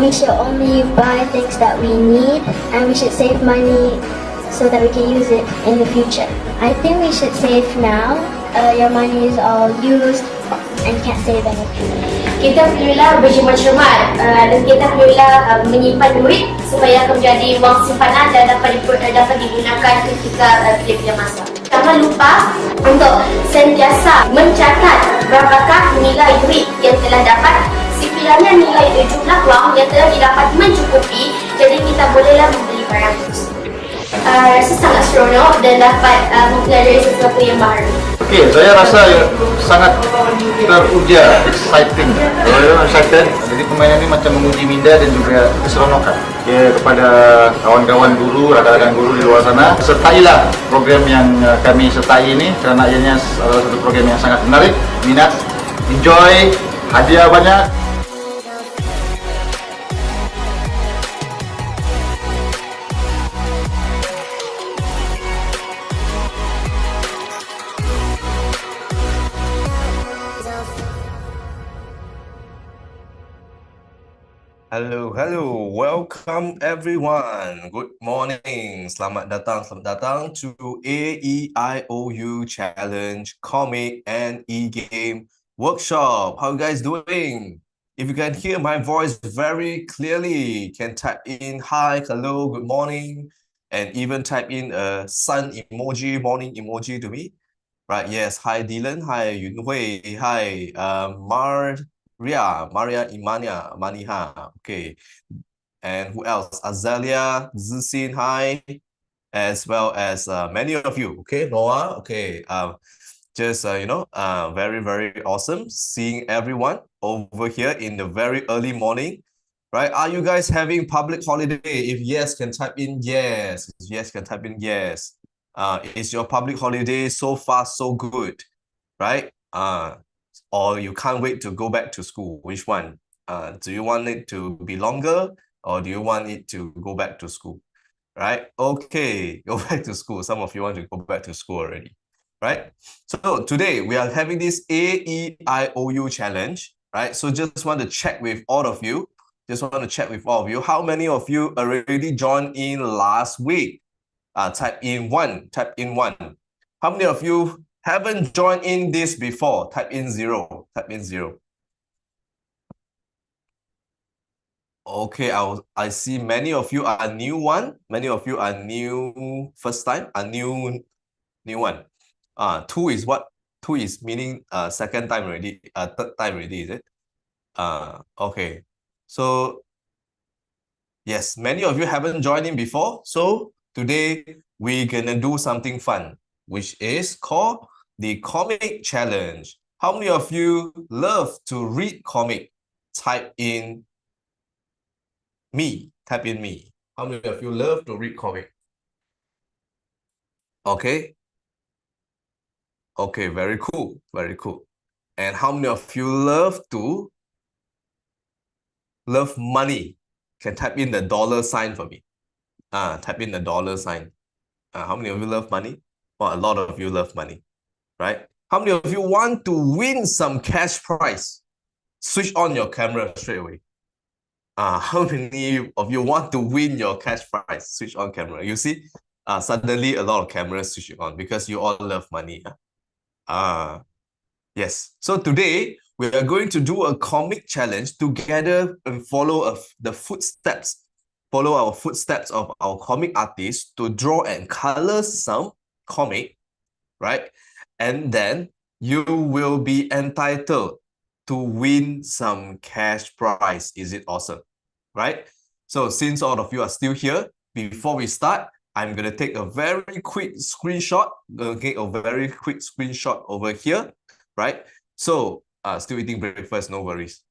we should only buy things that we need, and we should save money so that we can use it in the future. I think we should save now. Your money is all used and you can't save anything. Kita perlulah berjimat cermat dan kita perlulah menyimpan duit supaya akan menjadi wang simpanan dan dapat digunakan ketika bila masa. Jangan lupa untuk sentiasa mencatat berapakah nilai duit yang telah dapat. Sekiranya nilai jumlah wang yang telah didapat mencukupi, jadi kita bolehlah membeli barang tersebut. Rasa sangat seronok dan dapat mempelajari sesuatu yang baru. Okey, saya rasa sangat teruja, exciting. Excited. Jadi permainan ini macam menguji minda dan juga keseronokan. Okay, kepada kawan-kawan guru, rakan-rakan guru di luar sana, sertailah program yang kami sertai ini kerana ianya adalah satu program yang sangat menarik, minat, enjoy, hadiah banyak. Hello, welcome everyone. Good morning. Selamat datang to Aeiou Challenge Comic and E-Game Workshop. How you guys doing? If you can hear my voice very clearly, can type in hi, hello, good morning, and even type in a sun emoji, morning emoji to me. Right, yes, hi Dylan, hi Yunhui, hi Maria Maniha, okay. And who else? Azalea, Zixin, hi. As well as many of you, okay. Noah, okay. Just, very, very awesome seeing everyone over here in the very early morning, right? Are you guys having public holiday? If yes, can type in yes. If yes, can type in yes. Is your public holiday so far so good, right? Or you can't wait to go back to school? Which one? Do you want it to be longer or do you want it to go back to school? Right? Okay, go back to school. Some of you want to go back to school already, right? So today we are having this Aeiou challenge, right? So just want to check with all of you. How many of you already joined in last week? Type in one. How many of you haven't joined in this before? Type in 0. Okay, I see many of you are new one. Many of you are new first time. A new one. 2 is what? 2 is meaning second time already. Third time already, is it? Okay. So yes, many of you haven't joined in before. So today we're gonna do something fun, which is called the comic challenge. How many of you love to read comic? Type in me. How many of you love to read comic? Okay, very cool. And how many of you love money? Can type in the dollar sign for me. Type in the dollar sign. How many of you love money? Well, a lot of you love money, right? How many of you want to win some cash prize? Switch on your camera straight away. How many of you want to win your cash prize? Switch on camera. You see, suddenly a lot of cameras switching on because you all love money. Yes. So today we are going to do a comic challenge together and follow our footsteps of our comic artists to draw and color some comic, right? And then you will be entitled to win some cash prize. Is it awesome? Right? So since all of you are still here, before we start, I'm going to take a very quick screenshot. Okay, a very quick screenshot over here, right? So still eating breakfast, no worries.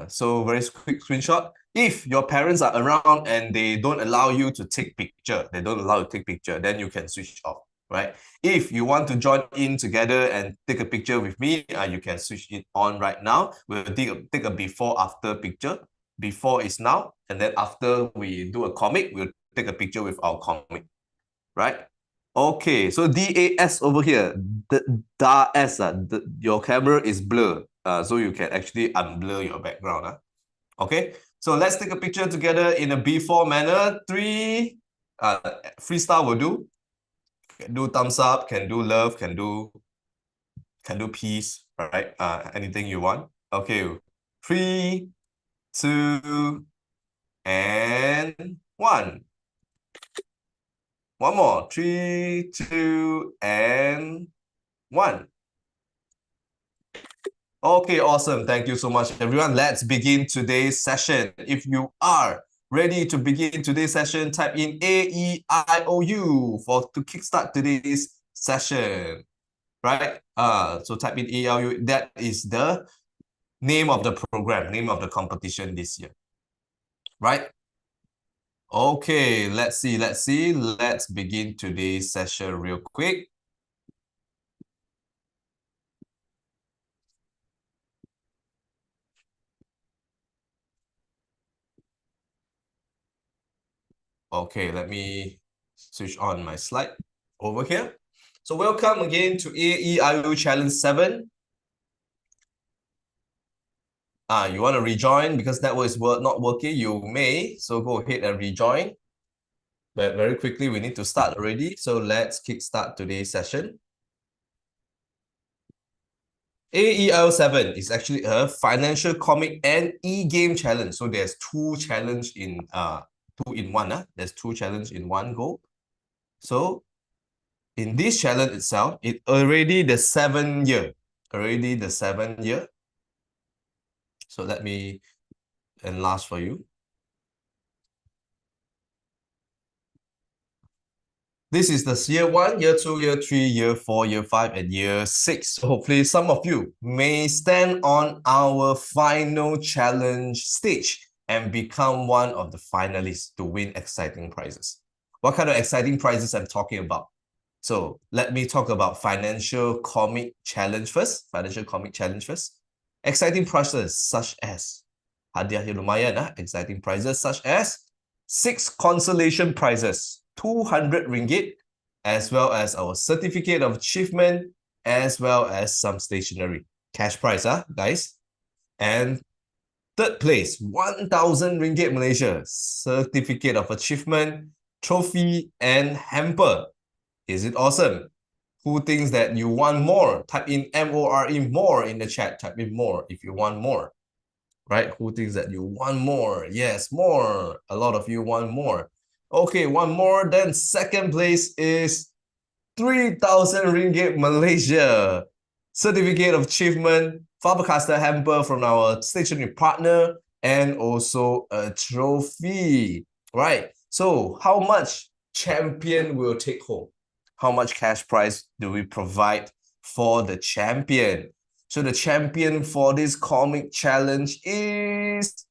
So very quick screenshot. If your parents are around and they don't allow you to take picture, then you can switch off, right? If you want to join in together and take a picture with me, you can switch it on right now. We'll take a before-after picture. Before is now, and then after we do a comic, we'll take a picture with our comic, right? Okay, so DAS over here, your camera is blurred, so you can actually unblur your background. Okay, So let's take a picture together in a before manner. 3, freestyle will do. Can do thumbs up, can do love, can do peace, right? Anything you want. Okay, 3, 2, and 1. One more. 3, 2, and 1. Okay, awesome. Thank you so much, everyone. Let's begin today's session. If you are ready to begin today's session, type in AEIOU to kickstart today's session. Right? So type in AEIOU. That is the name of the program, name of the competition this year. Right? Okay, let's see. Let's begin today's session real quick. Okay, let me switch on my slide over here. So welcome again to AEIU Challenge 7. You want to rejoin because that was not working, you may. So go ahead and rejoin. But very quickly, we need to start already. So let's kickstart today's session. AEIU 7 is actually a financial comic and e-game challenge. So there's two in one. There's two challenge in one go. So in this challenge itself, it already the 7th year. So let me enlarge for you. This is the year 1, year 2, year 3, year 4, year 5, and year 6. So hopefully some of you may stand on our final challenge stage and become one of the finalists to win exciting prizes. What kind of exciting prizes I'm talking about? So let me talk about financial comic challenge first. Exciting prizes such as hadiah yang lumayan, exciting prizes such as 6 consolation prizes, 200 ringgit, as well as our certificate of achievement, as well as some stationery. Cash prize, guys. And third place, 1,000 ringgit Malaysia, certificate of achievement, trophy, and hamper. Is it awesome? Who thinks that you want more? Type in MORE more in the chat. Type in more if you want more. Right? Who thinks that you want more? Yes, more. A lot of you want more. Okay, one more. Then second place is 3,000 ringgit Malaysia. Certificate of achievement, Faber-Castell hamper from our stationery partner, and also a trophy. Right? So how much champion will take home? How much cash prize do we provide for the champion? So the champion for this comic challenge is,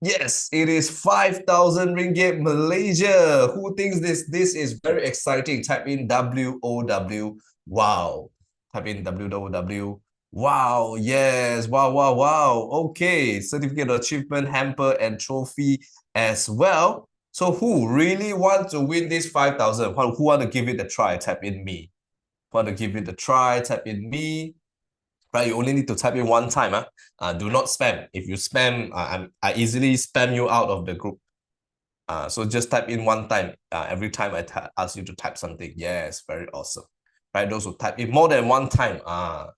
yes, it is 5,000 ringgit Malaysia. Who thinks this is very exciting? Type in WOW. Wow. Type in WOW. Wow. Yes. Wow. Okay. Certificate of achievement, hamper, and trophy as well. So who really wants to win this 5,000? Who want to give it a try? Type in me. Want to give it a try? Type in me. Right, you only need to type in one time. Do not spam. If you spam, I easily spam you out of the group. So just type in one time. Every time I ask you to type something. Yes, very awesome. Right, those who type in more than one time, I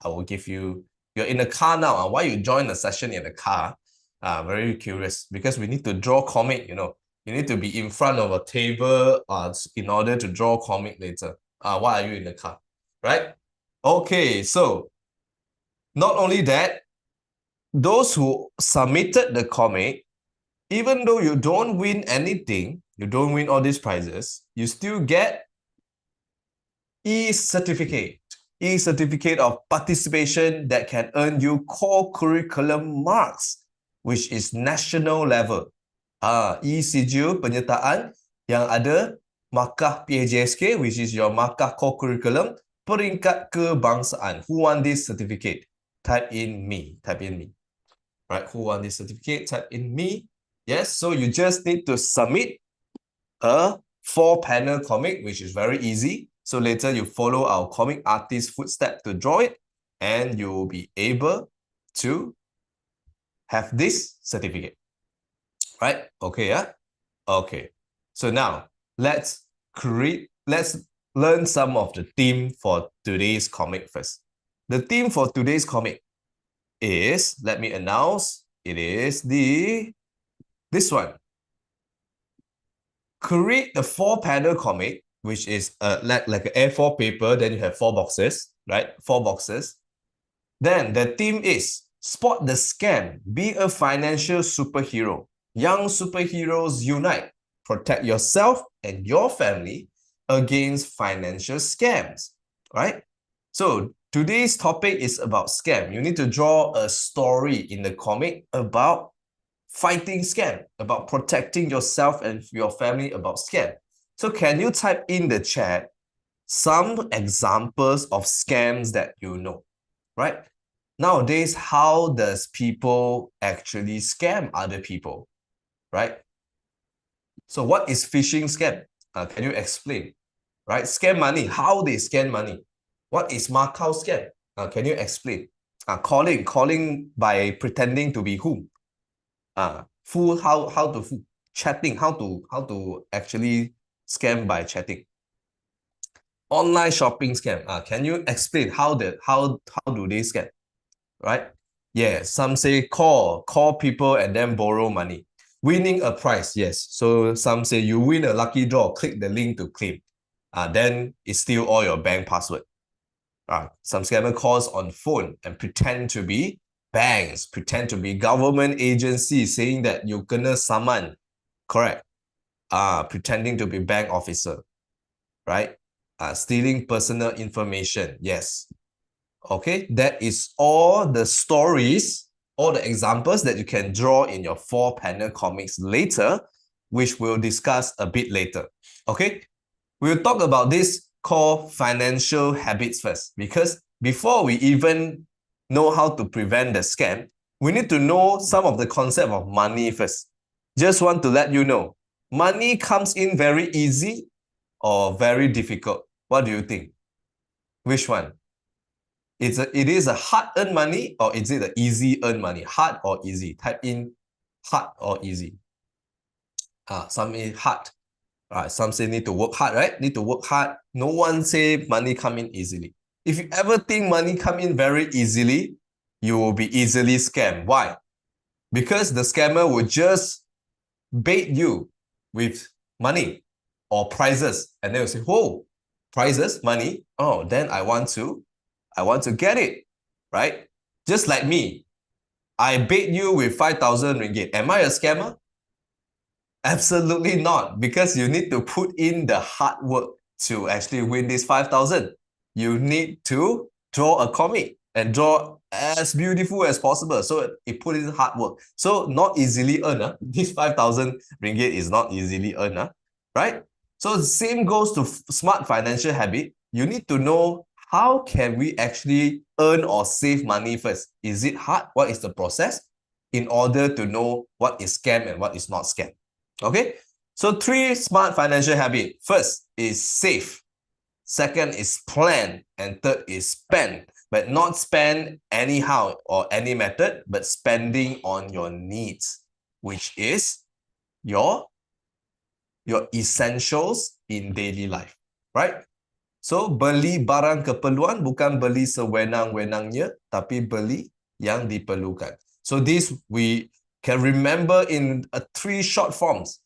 will give you. You're in the car now. Why you join the session in the car? Very curious because we need to draw comic. You need to be in front of a table in order to draw comic later. Why are you in the car? Right? Okay, so not only that, those who submitted the comic, even though you don't win anything, you don't win all these prizes, you still get e-certificate of participation that can earn you core curriculum marks, which is national level. E-sijil penyertaan yang ada markah PAJSK, which is your markah core curriculum, peringkat kebangsaan. Who want this certificate? Type in me. Right, who want this certificate? Type in me. Yes, so you just need to submit a 4-panel comic, which is very easy. So later you follow our comic artist footstep to draw it, and you will be able to have this certificate. Right? Okay, yeah? Okay. So now let's learn some of the theme for today's comic first. The theme for today's comic is, let me announce, it is this one. Create a 4-panel comic, which is like an A4 paper, then you have 4 boxes, right? 4 boxes. Then the theme is spot the scam, be a financial superhero. Young superheroes unite. Protect yourself and your family against financial scams, right? So today's topic is about scam. You need to draw a story in the comic about fighting scam, about protecting yourself and your family about scam. So can you type in the chat some examples of scams that you know, right? Nowadays, how does people actually scam other people, right? So what is phishing scam? Can you explain, right? Scam money, how they scam money. What is Macau scam? Can you explain? Calling by pretending to be whom? Fool, how to fool? Chatting, how to actually scam by chatting. Online shopping scam. Can you explain how do they scam? Right? Yeah, some say call people and then borrow money. Winning a prize, yes. So some say you win a lucky draw, click the link to claim. Then it steal all your bank password. Some scammer calls on phone and pretend to be banks, pretend to be government agencies, saying that you kena saman. Correct. Pretending to be bank officer, right? Stealing personal information, yes. Okay, that is all the stories, all the examples that you can draw in your 4-panel comics later, which we'll discuss a bit later. Okay, we'll talk about this called financial habits first, because before we even know how to prevent the scam, we need to know some of the concept of money first. Just want to let you know, money comes in very easy or very difficult. What do you think? Which one? It is a hard-earned money, or is it an easy-earned money? Hard or easy? Type in hard or easy. Some say hard. Some say need to work hard, right? Need to work hard. No one say money come in easily. If you ever think money come in very easily, you will be easily scammed. Why? Because the scammer will just bait you with money or prizes, and they will say, "Whoa, prizes, money. Oh, then I want to get it," right? Just like me, I bait you with 5,000 ringgit. Am I a scammer? Absolutely not, because you need to put in the hard work to actually win this 5,000. You need to draw a comic and draw as beautiful as possible. So it put in hard work. So not easily earned. This 5,000 ringgit is not easily earned, right? So the same goes to smart financial habit. You need to know how can we actually earn or save money first. Is it hard? What is the process? In order to know what is scam and what is not scam. Okay, so 3 smart financial habits. First is save. Second is plan. And third is spend. But not spend anyhow or any method, but spending on your needs, which is your essentials in daily life, right? So, beli barang keperluan bukan beli sewenang-wenangnya, tapi beli yang diperlukan. So, this we can remember in 3 short forms.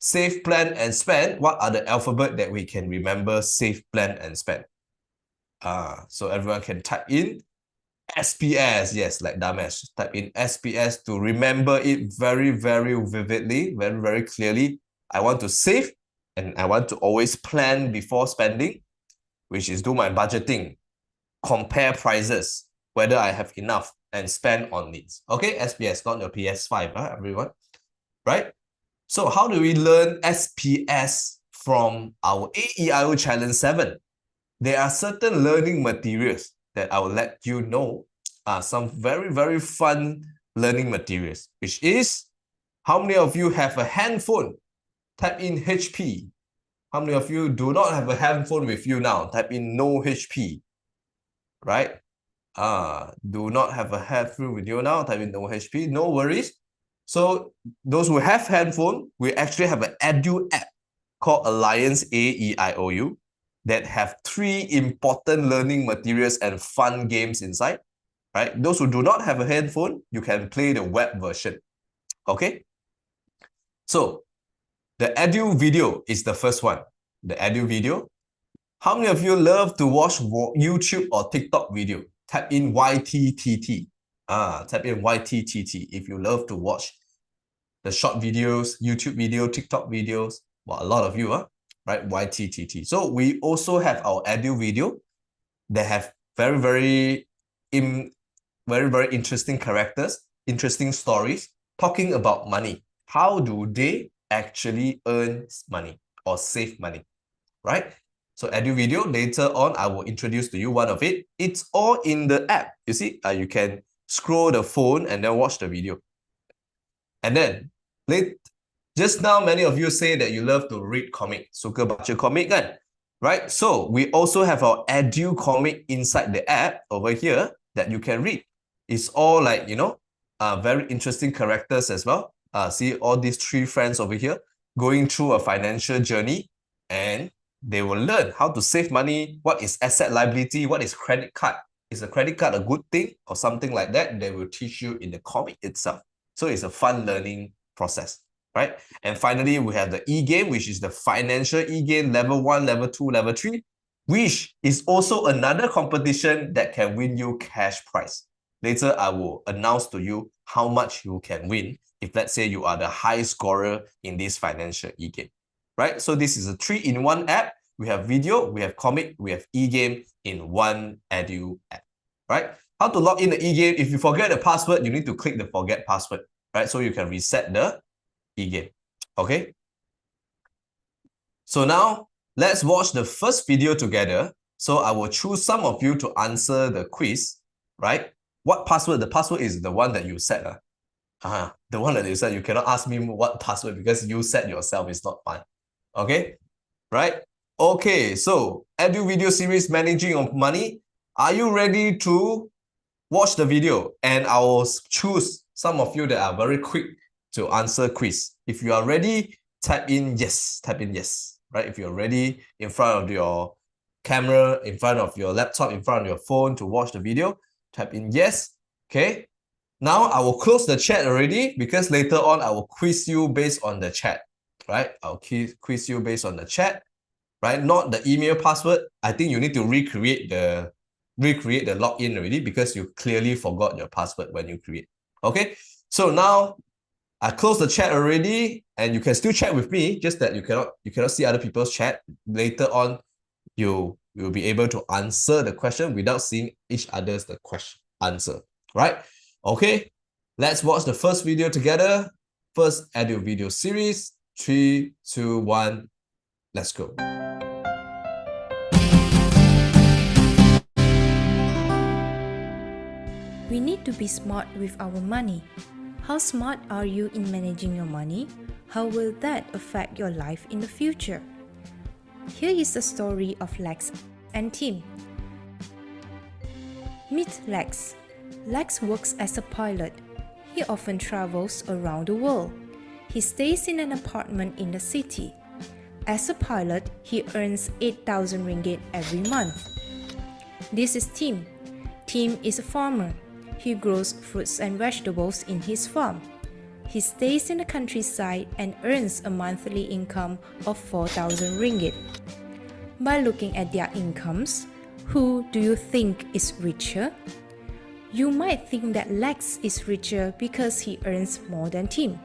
Save, plan, and spend. What are the alphabet that we can remember? Save, plan, and spend. So everyone can type in SPS. Yes, like Damesh. Type in SPS to remember it very, very vividly, very, very clearly. I want to save and I want to always plan before spending, which is do my budgeting, compare prices, whether I have enough, and spend on needs. Okay, SPS, not your PS5, everyone. Right? So how do we learn SPS from our Aeiou Challenge 7? There are certain learning materials that I will let you know are some very, very fun learning materials, which is, how many of you have a handphone? Type in HP. How many of you do not have a handphone with you now? Type in no HP, right? Do not have a headphone video now. Type in no HP. No worries. So those who have handphone, we actually have an Aeiou app called Alliance Aeiou that have 3 important learning materials and fun games inside. Right? Those who do not have a headphone, you can play the web version. Okay? So the Aeiou video is the first one. The Aeiou video. How many of you love to watch YouTube or TikTok video? Type in YTTT. Type in YTTT if you love to watch the short videos, YouTube video, TikTok videos. Well, a lot of you, right? YTTT. So we also have our Aeiou video that have very interesting characters, interesting stories, talking about money. How do they actually earn money or save money, right? So Aeiou video, later on, I will introduce to you one of it. It's all in the app. You see, you can scroll the phone and then watch the video. And then, just now, many of you say that you love to read comic. Suka baca comic kan? Right? So we also have our Aeiou comic inside the app over here that you can read. It's all like, very interesting characters as well. See all these 3 friends over here going through a financial journey, and they will learn how to save money, what is asset liability, what is credit card. Is a credit card a good thing or something like that? They will teach you in the comic itself. So it's a fun learning process, right? And finally, we have the e-game, which is the financial e-game, level 1, level 2, level 3, which is also another competition that can win you cash prize. Later, I will announce to you how much you can win if, let's say, you are the high scorer in this financial e-game, right? So this is a 3-in-1 app. We have video, we have comic, we have e-game in one Aeiou app, right? How to log in the e-game? If you forget the password, you need to click the forget password, right? So you can reset the e-game, okay? So now, let's watch the first video together. So I will choose some of you to answer the quiz, right? What password? The password is the one that you set. The one that you set. You cannot ask me what password because you set yourself. It's not fun. Okay? Right? Okay, so Aeiou video series Managing Your Money. Are you ready to watch the video? And I will choose some of you that are very quick to answer quiz. If you are ready, type in yes. Type in yes. Right? If you're ready in front of your camera, in front of your laptop, in front of your phone to watch the video, type in yes. Okay. Now I will close the chat already because later on I will quiz you based on the chat. Right? I'll quiz you based on the chat. Right? Not the email password. I think you need to recreate the login already because you clearly forgot your password when you create. Okay. So now I closed the chat already, and you can still chat with me, just that you cannot see other people's chat. Later on, you will be able to answer the question without seeing each other's answer. Right? Okay. Let's watch the first video together. First Aeiou video series. 3, 2, 1. Let's go. We need to be smart with our money. How smart are you in managing your money? How will that affect your life in the future? Here is the story of Lex and Tim. Meet Lex. Lex works as a pilot. He often travels around the world. He stays in an apartment in the city. As a pilot, he earns 8,000 ringgit every month. This is Tim. Tim is a farmer. He grows fruits and vegetables in his farm. He stays in the countryside and earns a monthly income of 4,000 ringgit. By looking at their incomes, who do you think is richer? You might think that Lex is richer because he earns more than Tim.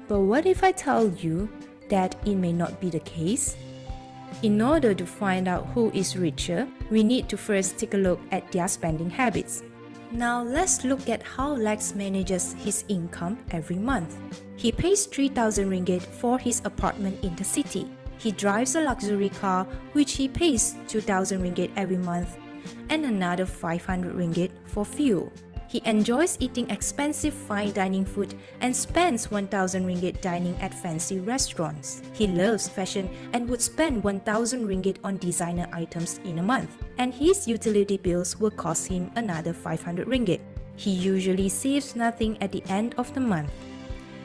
But what if I tell you that it may not be the case? In order to find out who is richer, we need to first take a look at their spending habits. Now let's look at how Lex manages his income every month. He pays 3,000 ringgit for his apartment in the city. He drives a luxury car which he pays 2,000 ringgit every month and another 500 ringgit for fuel. He enjoys eating expensive fine dining food and spends 1,000 ringgit dining at fancy restaurants. He loves fashion and would spend 1,000 ringgit on designer items in a month. and his utility bills will cost him another 500 ringgit. He usually saves nothing at the end of the month.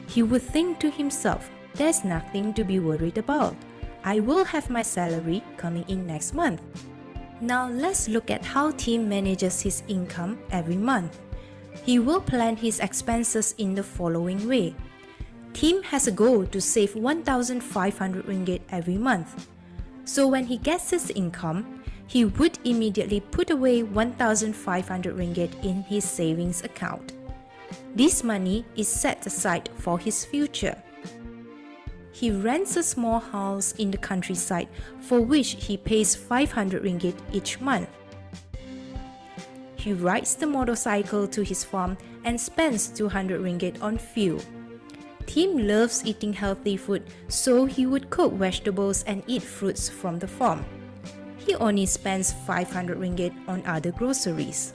He would think to himself, there's nothing to be worried about. I will have my salary coming in next month. Now let's look at how Tim manages his income every month. He will plan his expenses in the following way. Tim has a goal to save 1,500 ringgit every month. So when he gets his income, he would immediately put away 1,500 ringgit in his savings account. This money is set aside for his future. He rents a small house in the countryside for which he pays 500 ringgit each month. He rides the motorcycle to his farm and spends 200 ringgit on fuel. Tim loves eating healthy food, so he would cook vegetables and eat fruits from the farm. He only spends 500 ringgit on other groceries.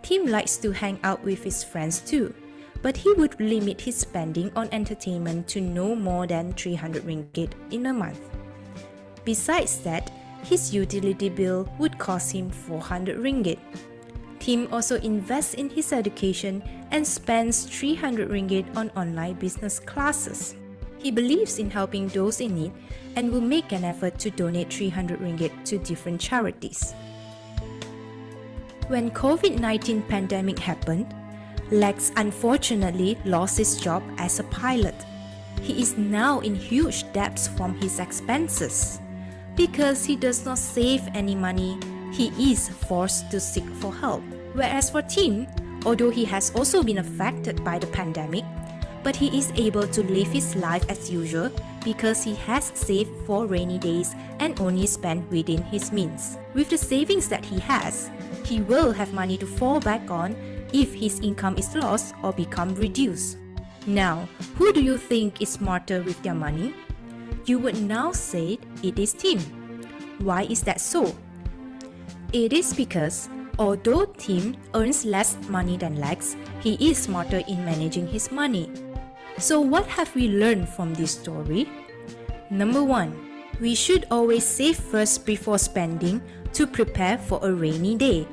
Tim likes to hang out with his friends too, but he would limit his spending on entertainment to no more than 300 ringgit in a month. Besides that, his utility bill would cost him 400 ringgit. Tim also invests in his education and spends 300 ringgit on online business classes. He believes in helping those in need and will make an effort to donate 300 ringgit to different charities. When COVID-19 pandemic happened, Lex unfortunately lost his job as a pilot. He is now in huge debts from his expenses. Because he does not save any money, he is forced to seek for help. Whereas for Tim, although he has also been affected by the pandemic, but he is able to live his life as usual because he has saved for rainy days and only spent within his means. With the savings that he has, he will have money to fall back on if his income is lost or become reduced. Now, who do you think is smarter with their money? You would now say it is Tim. Why is that so? It is because although Tim earns less money than Lex, he is smarter in managing his money. So what have we learned from this story? Number 1, we should always save first before spending to prepare for a rainy day.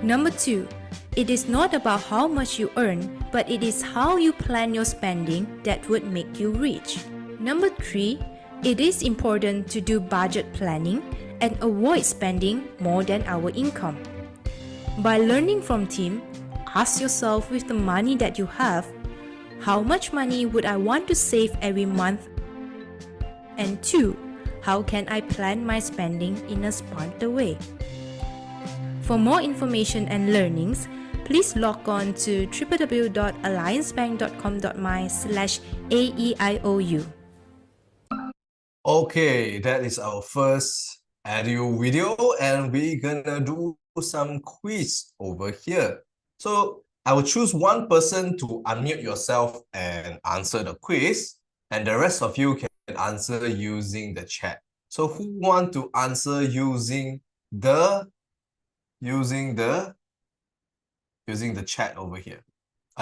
Number 2, it is not about how much you earn, but it is how you plan your spending that would make you rich. Number 3, it is important to do budget planning and avoid spending more than our income. By learning from Tim, ask yourself with the money that you have, how much money would I want to save every month? And 2, how can I plan my spending in a smarter way? For more information and learnings, please log on to www.alliancebank.com.my/AEIOU. Okay, that is our first Aeiou video, and we're gonna do some quiz over here. So I will choose one person to unmute yourself and answer the quiz, and the rest of you can answer using the chat. So who want to answer using the chat over here?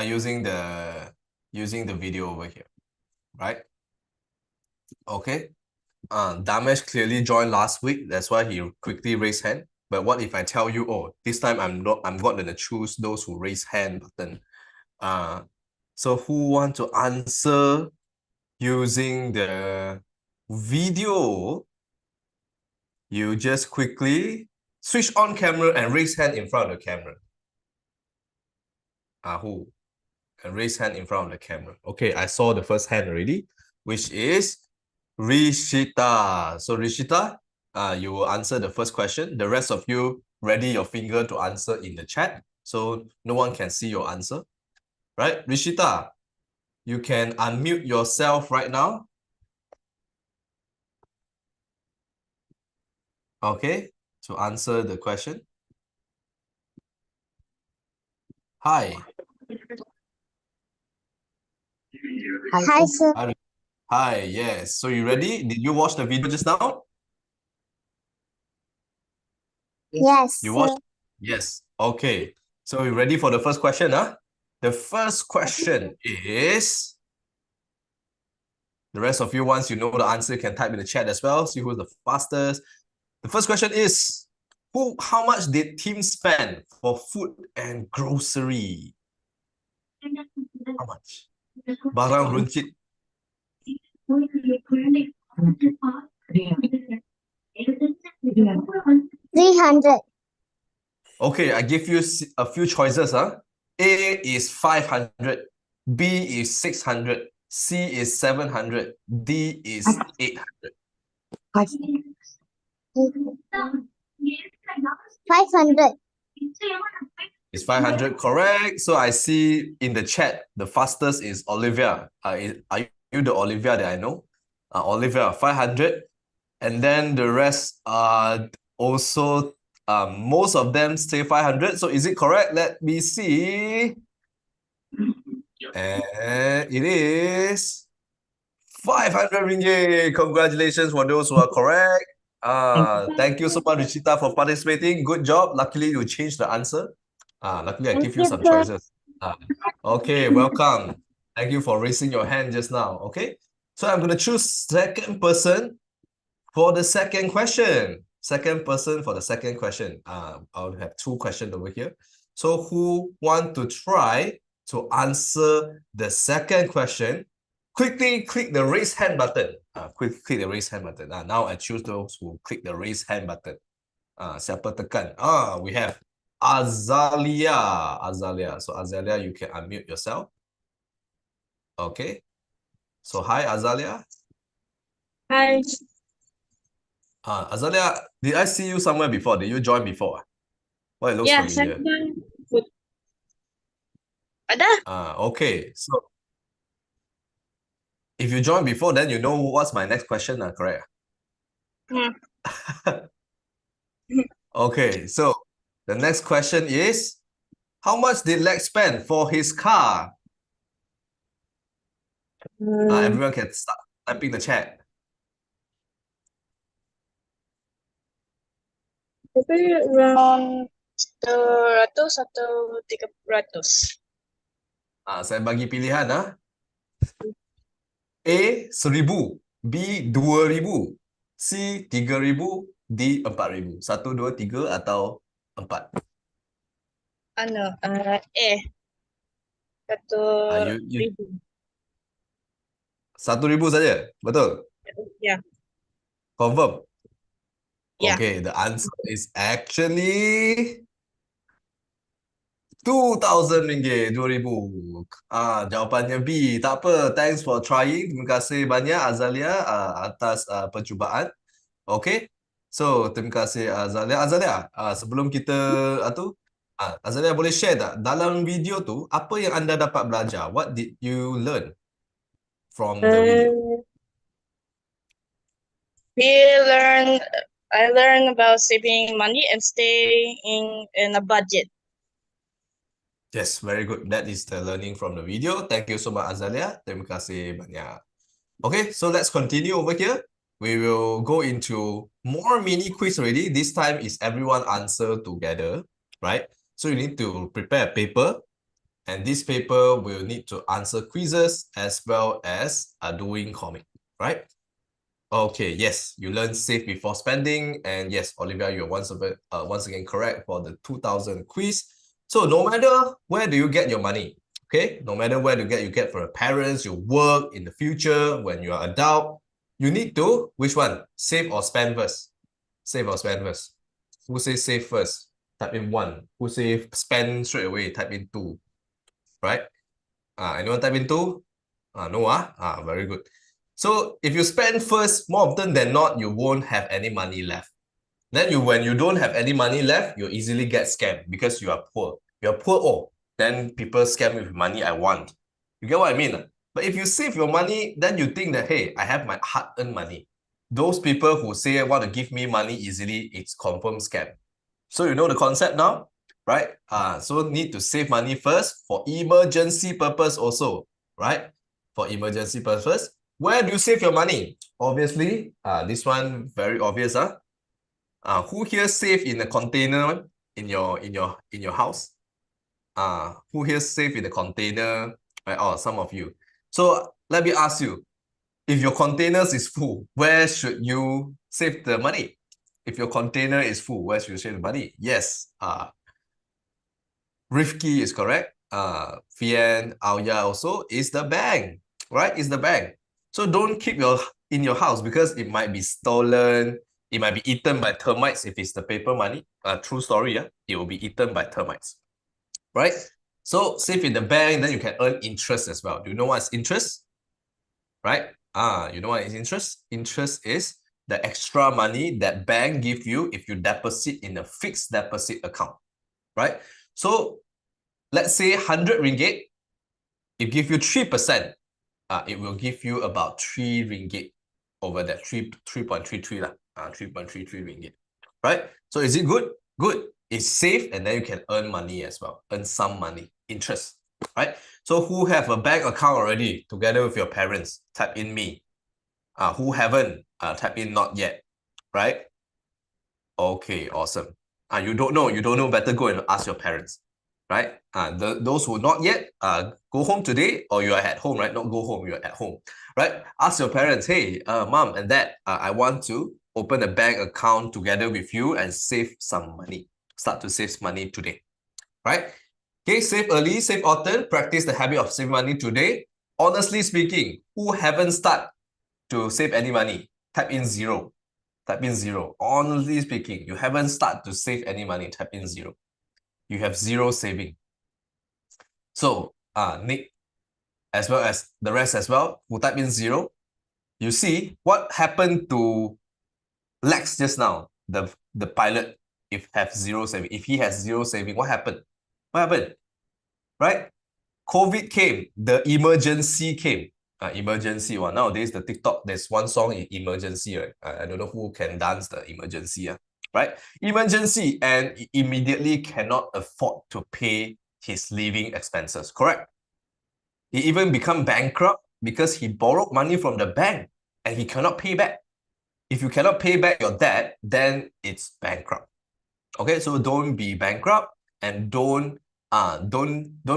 Using the video over here, right? Okay. Damesh clearly joined last week. That's why he quickly raised hand. But what if I tell you, oh, this time I'm gonna choose those who raise hand button. So who want to answer using the video? You just quickly switch on camera and raise hand in front of the camera. Who? And raise hand in front of the camera. Okay, I saw the first hand already, which is Rishita. So Rishita, you will answer the first question. The rest of you, ready your finger to answer in the chat, so no one can see your answer. Right, Rishita, you can unmute yourself right now. Okay, to answer the question. Hi. Hi, sir. Hi, yes. So you ready? Did you watch the video just now? Yes, You sir. watched? Yes. Okay. So you ready for the first question, huh? The first question is, the rest of you, once you know the answer, can type in the chat as well. See who's the fastest. The first question is, How much did team spend for food and grocery? How much? Barang runcit. 300. Okay, I give you a few choices. A is 500, B is 600, C is 700, D is 800. 500. Is 500 correct? So I see in the chat, the fastest is Olivia. Are you the Olivia that I know? Olivia, 500. And then the rest are also, most of them say 500. So is it correct? Let me see. And it is 500 ringgit. Congratulations for those who are correct. Thank you so much, Richita, for participating. Good job. Luckily, you changed the answer. Luckily, I Thank give you you, some sir. choices. Okay, welcome. Thank you for raising your hand just now. Okay, so I'm going to choose second person for the second question. Second person for the second question. I'll have two questions over here. So who want to try to answer the second question? Quickly click the raise hand button. Click the raise hand button. Now I choose those who click the raise hand button. Siapa tekan? We have Azalia. So Azalia, you can unmute yourself. Okay. So hi, Azalia. Hi. Azalia, did I see you somewhere before? Did you join before? Well, it looks Ya, familiar. saya ada. Okay. So if you joined before, then you know what's my next question, correct? Hmm. Okay, so the next question is, how much did Lex spend for his car? Everyone can start typing the chat. Tapi around 100 atau 300. Saya bagi pilihan. A, 1,000. B, 2,000. C, 3,000. D, 4,000. 1, 2, 3 atau 4? Ano, 1,000. 1,000 saja? Betul? Ya, Confirm? ya. Okay, the answer is actually 2,000 ringgit, 2,000. Jawapannya B. Tak apa, thanks for trying. Terima kasih banyak Azalia atas percubaan. Okay, so terima kasih Azalia. Azalia, sebelum kita Azalia boleh share tak dalam video tu apa yang anda dapat belajar? What did you learn from the video? I learned about saving money and staying in a budget. Yes, very good. That is the learning from the video. Thank you so much, Azalia. Terima kasih banyak. Okay, so let's continue over here. We will go into more mini quiz already. This time is everyone answer together, right? So you need to prepare a paper, and this paper will need to answer quizzes as well as doing comic, right? Okay, yes, you learn save before spending, and yes, Olivia, you're once again correct for the 2,000 quiz. So no matter where do you get your money, okay? No matter where you get from your parents, your work, in the future, when you are adult, you need to, which one? Save or spend first? Save or spend first? Who says save first? Type in 1. Who say spend straight away? Type in 2. Right? Anyone type in 2? No, very good. So if you spend first, more often than not, you won't have any money left. Then when you don't have any money left, you easily get scammed because you are poor. You're poor, then people scam me with money I want. You get what I mean? But if you save your money, then you think that, hey, I have my hard-earned money. Those people who say want to give me money easily, it's confirmed scam. So you know the concept now, right? So need to save money first for emergency purpose also, right? For emergency purpose. Where do you save your money? Obviously, this one very obvious, who here save in a container in your house? Who here save in the container? Right? Oh, some of you. So let me ask you, if your containers is full, where should you save the money? If your container is full, where should you save the money? Yes, Rifki is correct. Fian, Aoya also is the bank, right? Is the bank. So don't keep in your house because it might be stolen. It might be eaten by termites if it's the paper money. True story, yeah. It will be eaten by termites, right? So save in the bank, then you can earn interest as well. Do you know what's interest? Right? You know what is interest? Interest is the extra money that bank give you if you deposit in a fixed deposit account, right? So let's say 100 ringgit, it give you 3%. It will give you about 3 ringgit over there, 3.33 lah, 3.33 ringgit, right? So is it good? Good. It's safe, and then you can earn money as well, earn some money, interest, right? So who have a bank account already together with your parents? Type in me. Who haven't? Type in not yet, right? Okay, awesome. You don't know, better go and ask your parents, right? Those who not yet, go home today, or you are at home, right? Not go home, you're at home, right? Ask your parents, hey, mom and dad, I want to open a bank account together with you and save some money. Start to save money today, right? Okay, save early, save often, practice the habit of saving money today. Honestly speaking, who haven't started to save any money? Type in 0. Type in 0. Honestly speaking, you haven't started to save any money. Type in 0. You have 0 saving. So, Nick, as well as the rest as well, who type in 0, you see what happened to Lex just now, the pilot, if have 0 saving. If he has 0 saving, what happened? What happened? Right? COVID came, the emergency came. Emergency one. Nowadays, the TikTok, there's one song in emergency, right? I don't know who can dance the emergency, right? Emergency, and he immediately cannot afford to pay his living expenses, correct? He even become bankrupt because he borrowed money from the bank and he cannot pay back. If you cannot pay back your debt, then it's bankrupt. Okay, so don't be bankrupt, and don't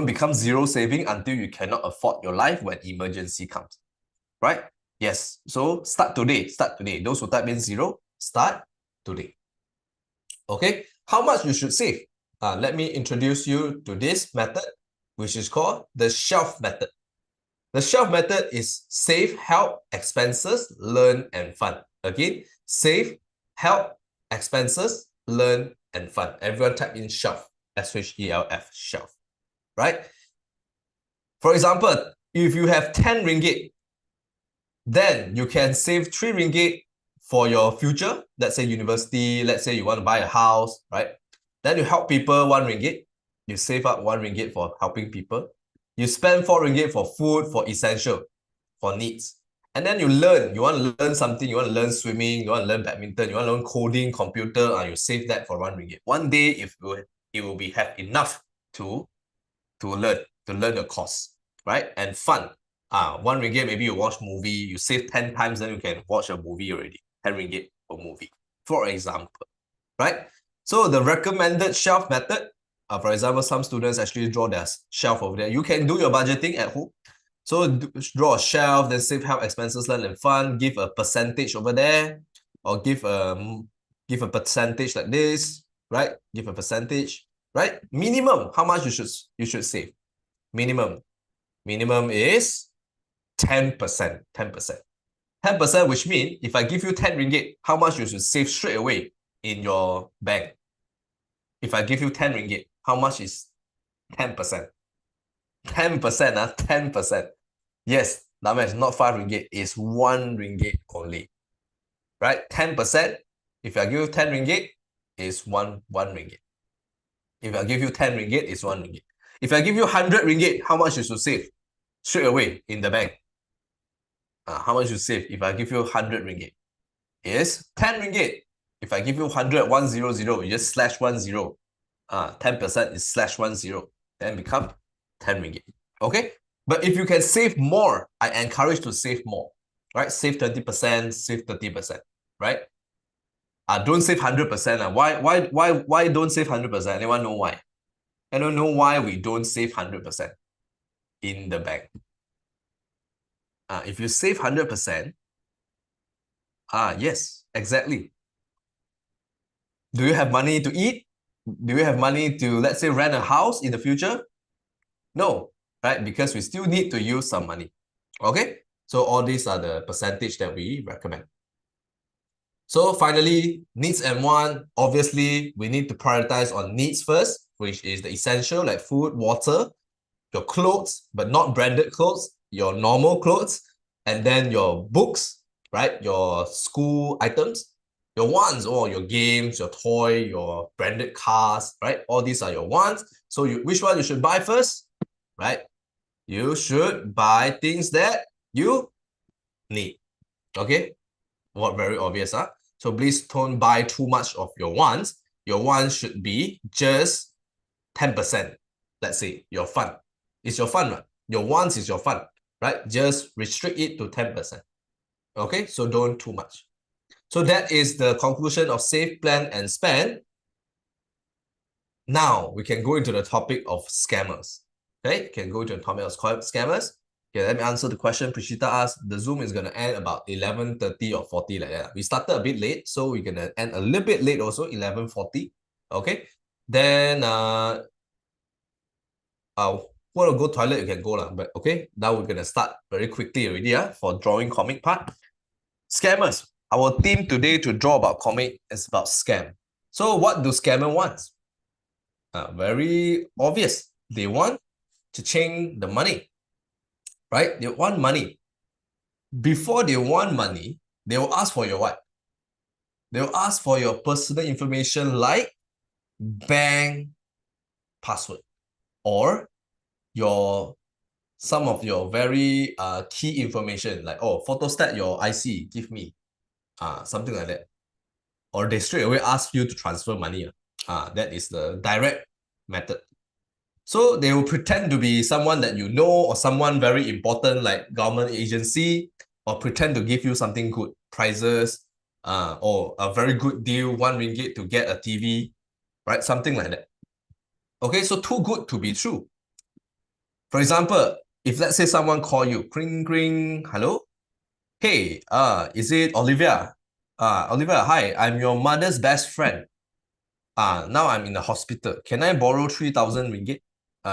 become 0 saving until you cannot afford your life when emergency comes, right? Yes, so start today. Those who type in 0, start today. Okay, how much you should save? Let me introduce you to this method, which is called the shelf method. The shelf method is save, help, expenses, learn, and fun. Again, save, help, expenses, learn, and fun. Everyone type in shelf, S-H-E-L-F, shelf, right? For example, if you have 10 ringgit, then you can save 3 ringgit for your future. Let's say university, let's say you want to buy a house, right? Then you help people 1 ringgit. You save up 1 ringgit for helping people. You spend 4 ringgit for food, for essential, for needs. And then you learn. You want to learn something. You want to learn swimming. You want to learn badminton. You want to learn coding, computer. And you save that for 1 ringgit. One day, if it will be have enough to learn the course, right? And fun. 1 ringgit, maybe you watch movie. You save 10 times, then you can watch a movie already. 10 ringgit per movie, for example, right? So the recommended shelf method, for example, some students actually draw their shelf over there. You can do your budgeting at home. So draw a shelf, then save, help, expenses, learn, and fun. Give a percentage over there, or give a percentage like this, right? Give a percentage, right? Minimum, how much you should save? Minimum is 10%. 10%, which means if I give you 10 ringgit, how much you should save straight away in your bank? If I give you 10 ringgit, how much is 10%? 10%, 10%. Yes, that means not 5 ringgit, it's 1 ringgit only. Right? 10%, if I give you 10 ringgit, is 1 ringgit. If I give you 10 ringgit, it's 1 ringgit. If I give you 100 ringgit, how much you should save straight away in the bank? How much you save if I give you 100 ringgit? Is 10 ringgit. If I give you 100, 100, you just slash 10. 10% is slash 10, then become 10 ringgit. Okay? But if you can save more, I encourage to save more. Right? Save 20%, save 30%. Right? Don't save 100%. Why don't save 100%? Anyone know why? I don't know why we don't save 100% in the bank. If you save 100%, yes, exactly. Do you have money to eat? Do you have money to, let's say, rent a house in the future? No, right? Because we still need to use some money. Okay? So all these are the percentage that we recommend. So finally, needs and want. Obviously, we need to prioritize on needs first, which is the essential like food, water, your clothes, but not branded clothes, your normal clothes, and then your books, right? Your school items, your wants, or your games, your toy, your branded cars, right? All these are your wants. So which one you should buy first, right? You should buy things that you need. Okay? What very obvious, huh? So please don't buy too much of your wants. Your wants should be just 10%. Let's say your fun. It's your fun, right? Your wants is your fun, right? Just restrict it to 10%. Okay, so don't too much. So that is the conclusion of save, plan, and spend. Now we can go into the topic of scammers. Okay, can go into the topic of scammers. Okay, let me answer the question Prishita asked. The Zoom is going to end about 11:30 or 40 like that. We started a bit late, so we're going to end a little bit late also, 11:40. Okay, then want to go toilet, you can go lah. But okay, now we're going to start very quickly already for drawing comic part. Scammers. Our theme today to draw about comic is about scam. So what do scammer want? Very obvious. They want to change the money, right? They want money. Before they want money, they will ask for your what? They will ask for your personal information like bank password or some of your very key information like, oh, photostat your IC, give me. Something like that. Or they straight away ask you to transfer money. That is the direct method. So they will pretend to be someone that you know or someone very important like government agency, or pretend to give you something good, prizes, or a very good deal, 1 ringgit to get a TV, right? Something like that. Okay, so too good to be true. For example, if let's say someone call you, kring kring, hello? Hey, is it Olivia? Olivia, hi, I'm your mother's best friend. Now I'm in the hospital. Can I borrow 3,000 ringgit?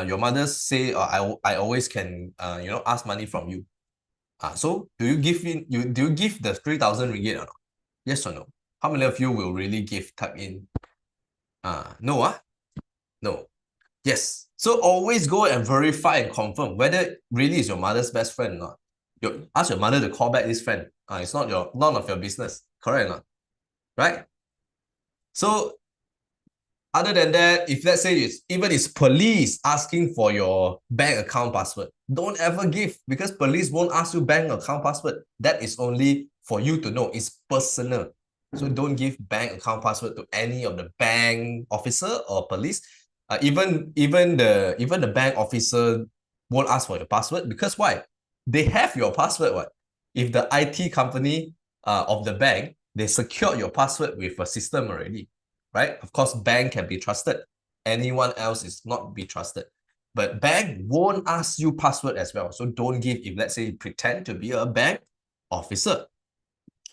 Your mother say, I always can, ask money from you. So do you give the 3,000 ringgit or not? Yes or no? How many of you will really give, type in? No, No. Yes. So always go and verify and confirm whether really is your mother's best friend or not. Ask your mother to call back this friend. It's not none of your business. Correct or not? Right? So other than that, if let's say it's police asking for your bank account password, don't ever give, because police won't ask you bank account password. That is only for you to know. It's personal. So don't give bank account password to any of the bank officer or police. Even the bank officer won't ask for your password, because why? They have your password. What? If the IT company of the bank, they secure your password with a system already, right? Of course, bank can be trusted. Anyone else is not be trusted. But bank won't ask you password as well. So don't give if let's say you pretend to be a bank officer.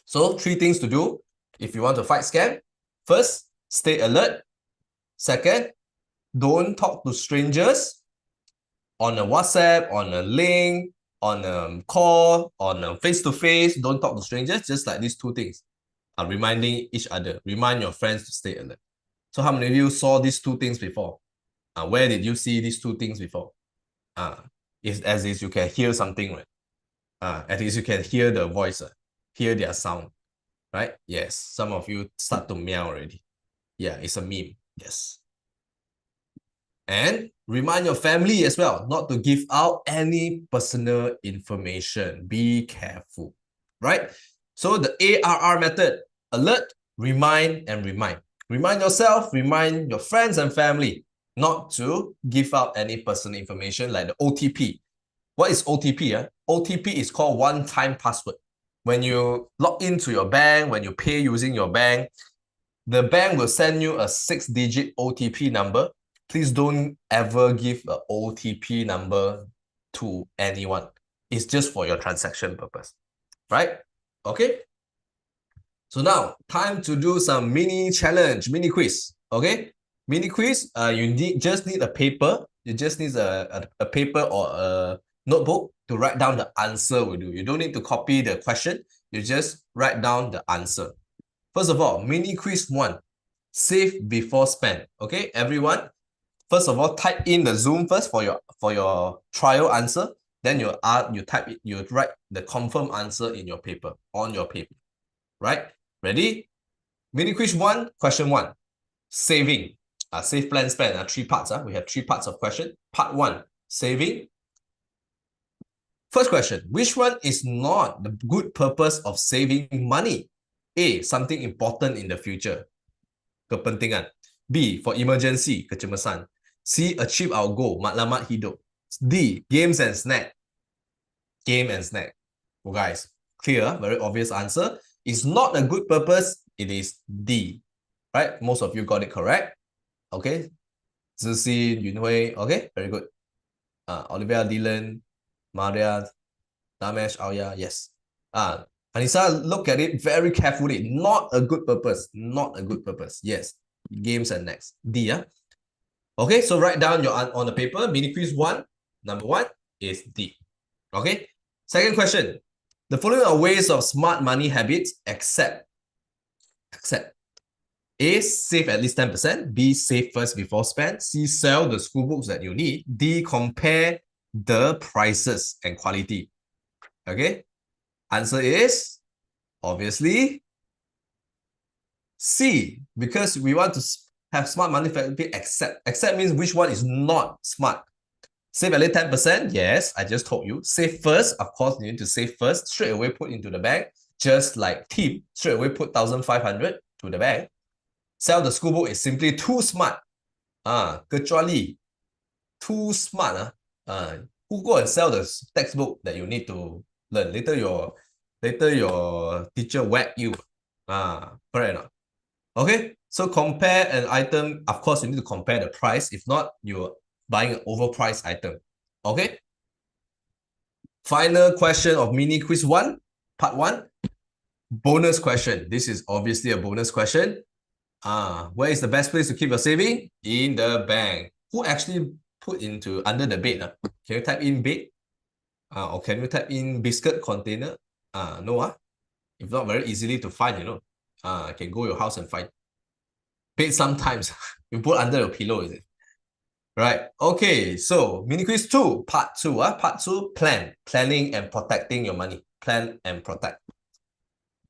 So 3 things to do if you want to fight scam. First, stay alert. Second, don't talk to strangers on a WhatsApp, on a link, on a call, on a face-to-face. Don't talk to strangers, just like these 2 things. Reminding each other. Remind your friends to stay alert. So how many of you saw these 2 things before? Where did you see these 2 things before? It's as if you can hear something, right? At least you can hear the voice, hear their sound, right? Yes, some of you start to meow already. Yeah, it's a meme. Yes. And remind your family as well not to give out any personal information. Be careful, right? So the ARR method: alert, remind, and remind. Remind yourself, remind your friends and family not to give out any personal information like the OTP. What is OTP? OTP is called one-time password. When you log into your bank, when you pay using your bank, the bank will send you a 6-digit OTP number. Please don't ever give an OTP number to anyone. It's just for your transaction purpose, right? Okay. So now, time to do some mini challenge, mini quiz. Okay, mini quiz. Just need a paper. You just need a paper or a notebook to write down the answer. We do. You don't need to copy the question. You just write down the answer. First of all, mini quiz 1. Save before spend. Okay, everyone. First of all, type in the Zoom first for your trial answer. Then you write the confirm answer in your paper, on your paper. Right? Ready? Mini quiz 1, question 1. Saving. Save, plan, spend. 3 parts. We have 3 parts of question. Part 1, saving. First question, which one is not the good purpose of saving money? A, something important in the future. Kepentingan. B, for emergency, kecemasan. C, achieve our goal, matlamat hidup. D, games and snack. Game and snack. Oh, guys, clear, very obvious answer. It's not a good purpose, it is D. Right? Most of you got it correct. Okay. Zixin, Yunhui, okay, very good. Olivia, Dylan, Maria, Damesh, Auya, yes. Anissa, look at it very carefully. Not a good purpose. Not a good purpose. Yes. Games and next. D, yeah? Okay, so write down your on the paper. Mini quiz 1. Number 1 is D. Okay. Second question. The following are ways of smart money habits except A, save at least 10%. B, save first before spend. C, sell the school books that you need. D, compare the prices and quality. Okay. Answer is obviously C, because we want to have smart money habit except. Except means which one is not smart. Save at least 10%. Yes, I just told you. Save first. Of course, you need to save first. Straight away put into the bank. Just like tip, straight away put 1,500 to the bank. Sell the school book is simply too smart. Kecuali too smart. Who go and sell the textbook that you need to learn? Later your teacher whack you. Correct or not? Okay, so compare an item. Of course, you need to compare the price. If not, you're buying an overpriced item. Okay. Final question of mini quiz 1, part 1. Bonus question. This is obviously a bonus question. Where is the best place to keep your saving? In the bank. Who actually put into under the bed? Can you type in bed? Or can you type in biscuit container? No. If not, very easily to find, you know. I can go your house and find. Bed sometimes. You put under your pillow, is it? Right. Okay. So mini quiz 2, part 2. Part 2, planning and protecting your money. Plan and protect.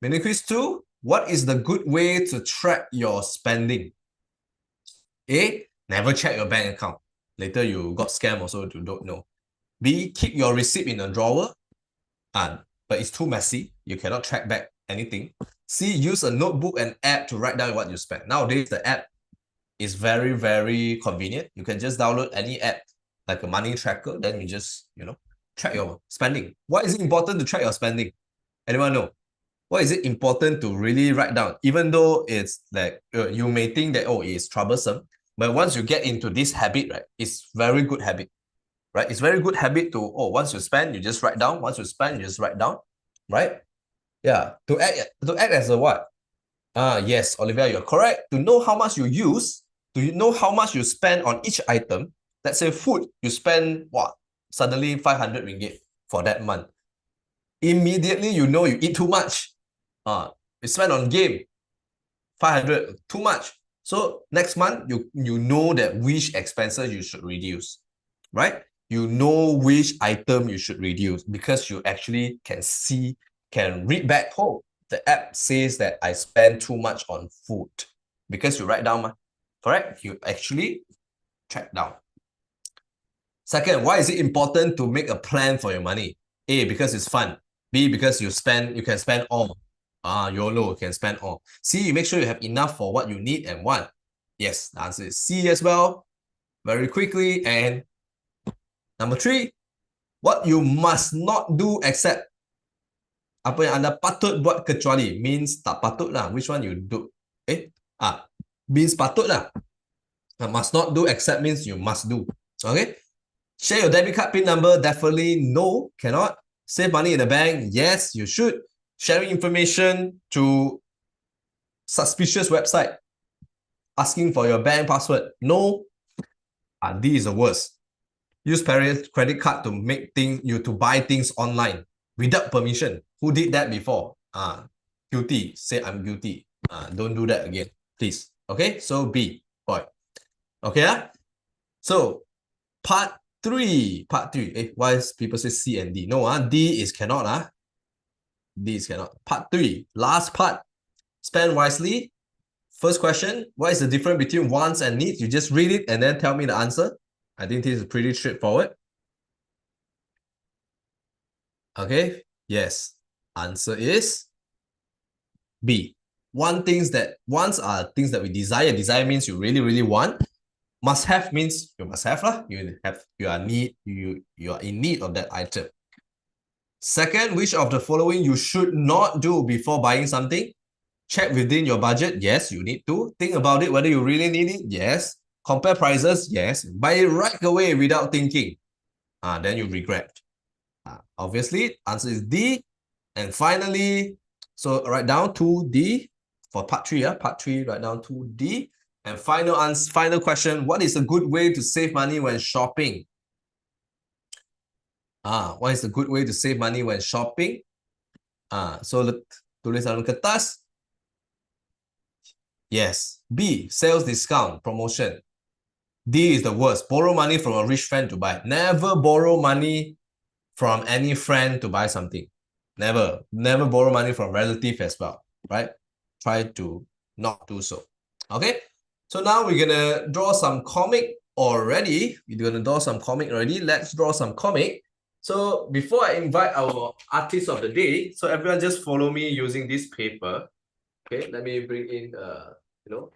Mini quiz 2, what is the good way to track your spending? A, never check your bank account. Later you got scammed also, you don't know. B, keep your receipt in a drawer. But it's too messy. You cannot track back anything. C, use a notebook and app to write down what you spend. Nowadays, the app is very, very convenient. You can just download any app, like a money tracker, then you just, track your spending. Why is it important to track your spending? Anyone know? Why is it important to really write down? Even though it's like, you may think that, it's troublesome, but once you get into this habit, right, it's very good habit, right? It's very good habit to, once you spend, you just write down. Once you spend, you just write down, right? Yeah, to act as a what? Yes, Olivia, you're correct. To know how much you use, to know how much you spend on each item. Let's say food, you spend what? Suddenly 500 ringgit for that month. Immediately, you know you eat too much. You spend on game, 500, too much. So next month, you know that which expenses you should reduce, right? You know which item you should reduce because you actually can read back, the app says that I spend too much on food because you write down, correct? You actually track down. Second, why is it important to make a plan for your money? A, because it's fun. B, because you can spend all. YOLO, you can spend all. C, you make sure you have enough for what you need and want. Yes, the answer is C as well. Very quickly. And number 3, what you must not do except. Apa yang anda patut buat kecuali means tak patut lah. Which one you do? Means patut lah. Must not do except means you must do. Okay. Share your debit card PIN number. Definitely no, cannot. Save money in the bank. Yes, you should. Sharing information to suspicious website asking for your bank password. No. D is the worst. Use parents' credit card to buy things online without permission. Who did that before? Guilty. Say I'm guilty. Don't do that again, please. Okay, so B, boy. Okay, so part 3. Why is people say C and D? No, D is cannot. D is cannot. Part 3, last part. Spend wisely. First question, what is the difference between wants and needs? You just read it and then tell me the answer. I think this is pretty straightforward. Okay, yes. Answer is B. Wants are things that we desire. Desire means you really, really want. Must have means you must have lah. You are in need of that item. Second, which of the following you should not do before buying something? Check within your budget. Yes, you need to. Think about it whether you really need it. Yes. Compare prices. Yes. Buy it right away without thinking. Then you regret. Obviously, answer is D. And finally, so write down 2D for part 3. Part 3, write down 2D. And final question, what is a good way to save money when shopping? What is a good way to save money when shopping? So tulis dalam kertas. Yes. B, sales discount, promotion. D is the worst. Borrow money from a rich friend to buy. Never borrow money from any friend to buy something. Never. Never borrow money from relative as well, right? Try to not do so. Okay? So now we're going to draw some comic already. Let's draw some comic. So before I invite our artist of the day, so everyone just follow me using this paper. Okay, let me bring in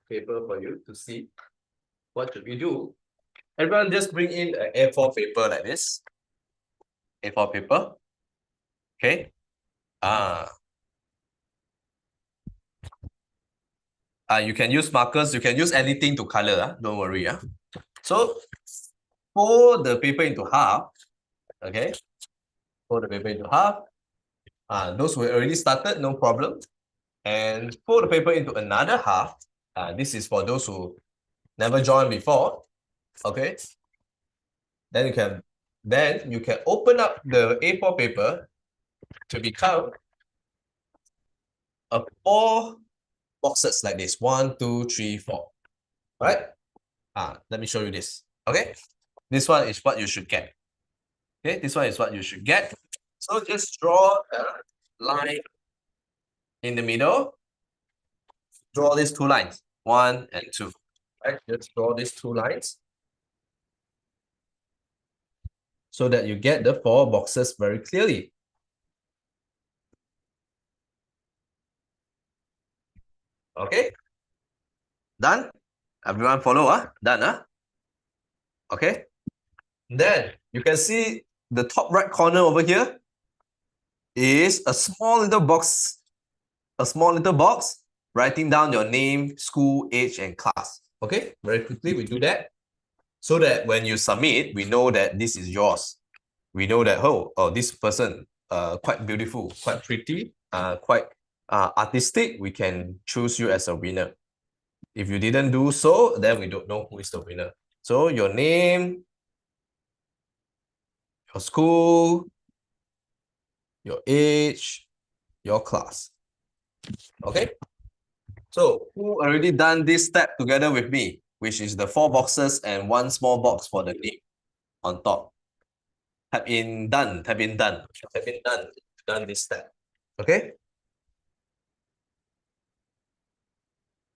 paper for you to see what should we do. Everyone just bring in an A4 paper like this. A4 paper. Okay. You can use markers, you can use anything to color, don't worry. So fold the paper into half. Okay. Fold the paper into half. Those who already started, no problem. And fold the paper into another half. This is for those who never joined before. Okay. Then you can open up the A4 paper to become 4 boxes like this. 1, 2, 3, 4. Right? Let me show you this. Okay. This one is what you should get. Okay. This one is what you should get. So just draw a line in the middle. Draw these 2 lines. 1 and 2. Right? Just draw these 2 lines. So that you get the 4 boxes very clearly. Okay. Done? Everyone follow, Done, Okay. Then you can see the top right corner over here is a small little box. Writing down your name, school, age, and class. Okay. Very quickly, we do that. So that when you submit, we know that this is yours. We know that, this person, quite beautiful, quite pretty, quite artistic. We can choose you as a winner. If you didn't do so, then we don't know who is the winner. So your name, your school, your age, your class. Okay? So who already done this step together with me, which is the 4 boxes and 1 small box for the name on top? Have been done this step. Okay?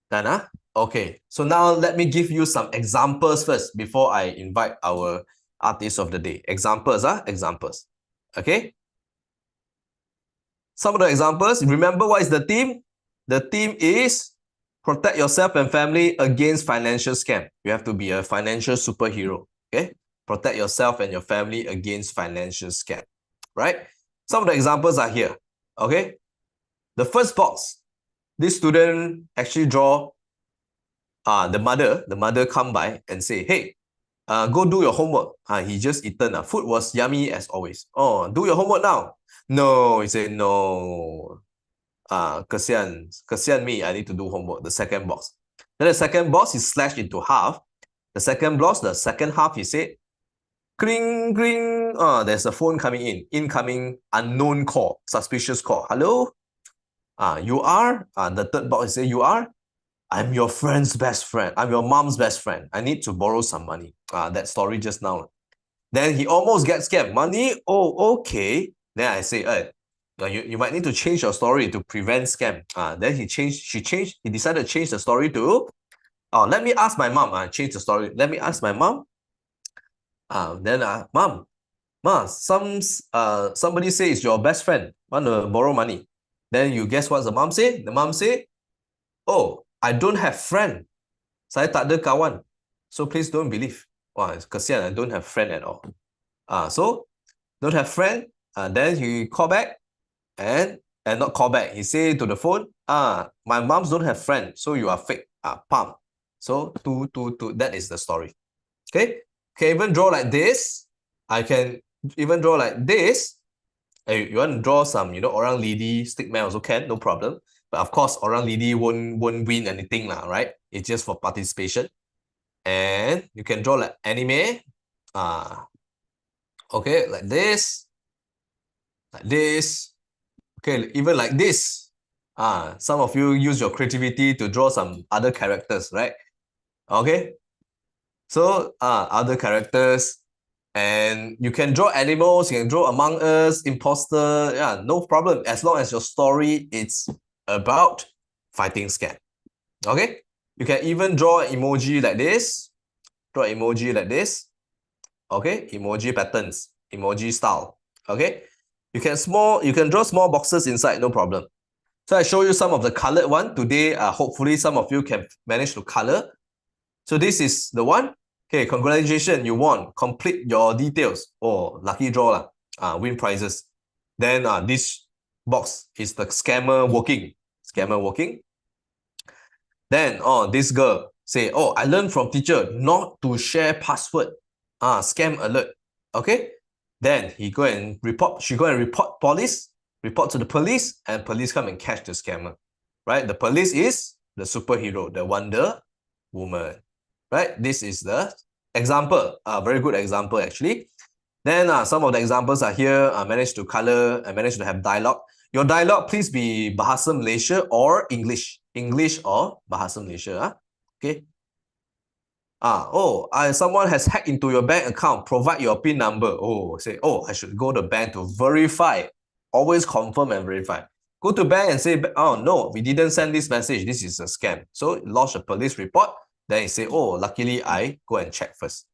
Done, Okay. So now let me give you some examples first before I invite our artist of the day. Examples. Okay? Some of the examples. Remember what is the theme? The theme is protect yourself and family against financial scam. You have to be a financial superhero. Okay? Protect yourself and your family against financial scam. Right? Some of the examples are here. Okay? The first box. This student actually draw the mother come by and say, hey, go do your homework. He just eaten. Food was yummy as always. Oh, do your homework now. No, he said no. kesian me, I need to do homework, the second box. Then the second box is slashed into half. The second box, the second half, he said, cling, cling. There's a phone coming in. Incoming unknown call, suspicious call. Hello? You are? The third box say, you are? I'm your friend's best friend. I'm your mom's best friend. I need to borrow some money. That story just now. Then he almost gets scammed. Money? Oh, okay. Then I say, you might need to change your story to prevent scam. Then he decided to change the story to, let me ask my mom. Change the story. Let me ask my mom. Mom, somebody say it's your best friend, want to borrow money. Then you guess what the mom say? The mom say, oh, I don't have friend. Saya tak ada kawan. So please don't believe. Wah, kesian, I don't have friend at all. So don't have friend. Then he call back and not call back. He say to the phone, my moms don't have friend, so you are fake. Palm. So two. That is the story. Okay. Can even draw like this. I can even draw like this. You want to draw some, orang lidi, stickman also can, no problem. But of course, orang lidi won't win anything, right? It's just for participation. And you can draw like anime. Okay, like this. Like this. Okay, even like this. Some of you use your creativity to draw some other characters, right? Okay. So, other characters. And you can draw animals, you can draw Among Us, Imposter, yeah, no problem. As long as your story is about fighting scam. Okay? You can even draw emoji like this. Draw emoji like this. Okay? Emoji patterns, emoji style. Okay? You can draw small boxes inside, no problem. So I show you some of the colored one. Today, hopefully some of you can manage to color. So this is the one. Okay, congratulations, you won. Complete your details. Oh, lucky draw lah. Win prizes. Then this box is the scammer working. Scammer working. Then this girl say, oh, I learned from teacher not to share password. Scam alert. Okay. Then she go and report police, report to the police, and police come and catch the scammer. Right? The police is the superhero, the Wonder Woman. Right? This is the example, a very good example actually. Then some of the examples are here. I managed to color, I managed to have dialogue. Your dialogue, please be Bahasa Malaysia or English. English or Bahasa Malaysia. Okay. Someone has hacked into your bank account. Provide your PIN number. I should go to bank to verify. Always confirm and verify. Go to bank and say, oh no, we didn't send this message. This is a scam. So lodge a police report. Then you say, oh, luckily I go and check first.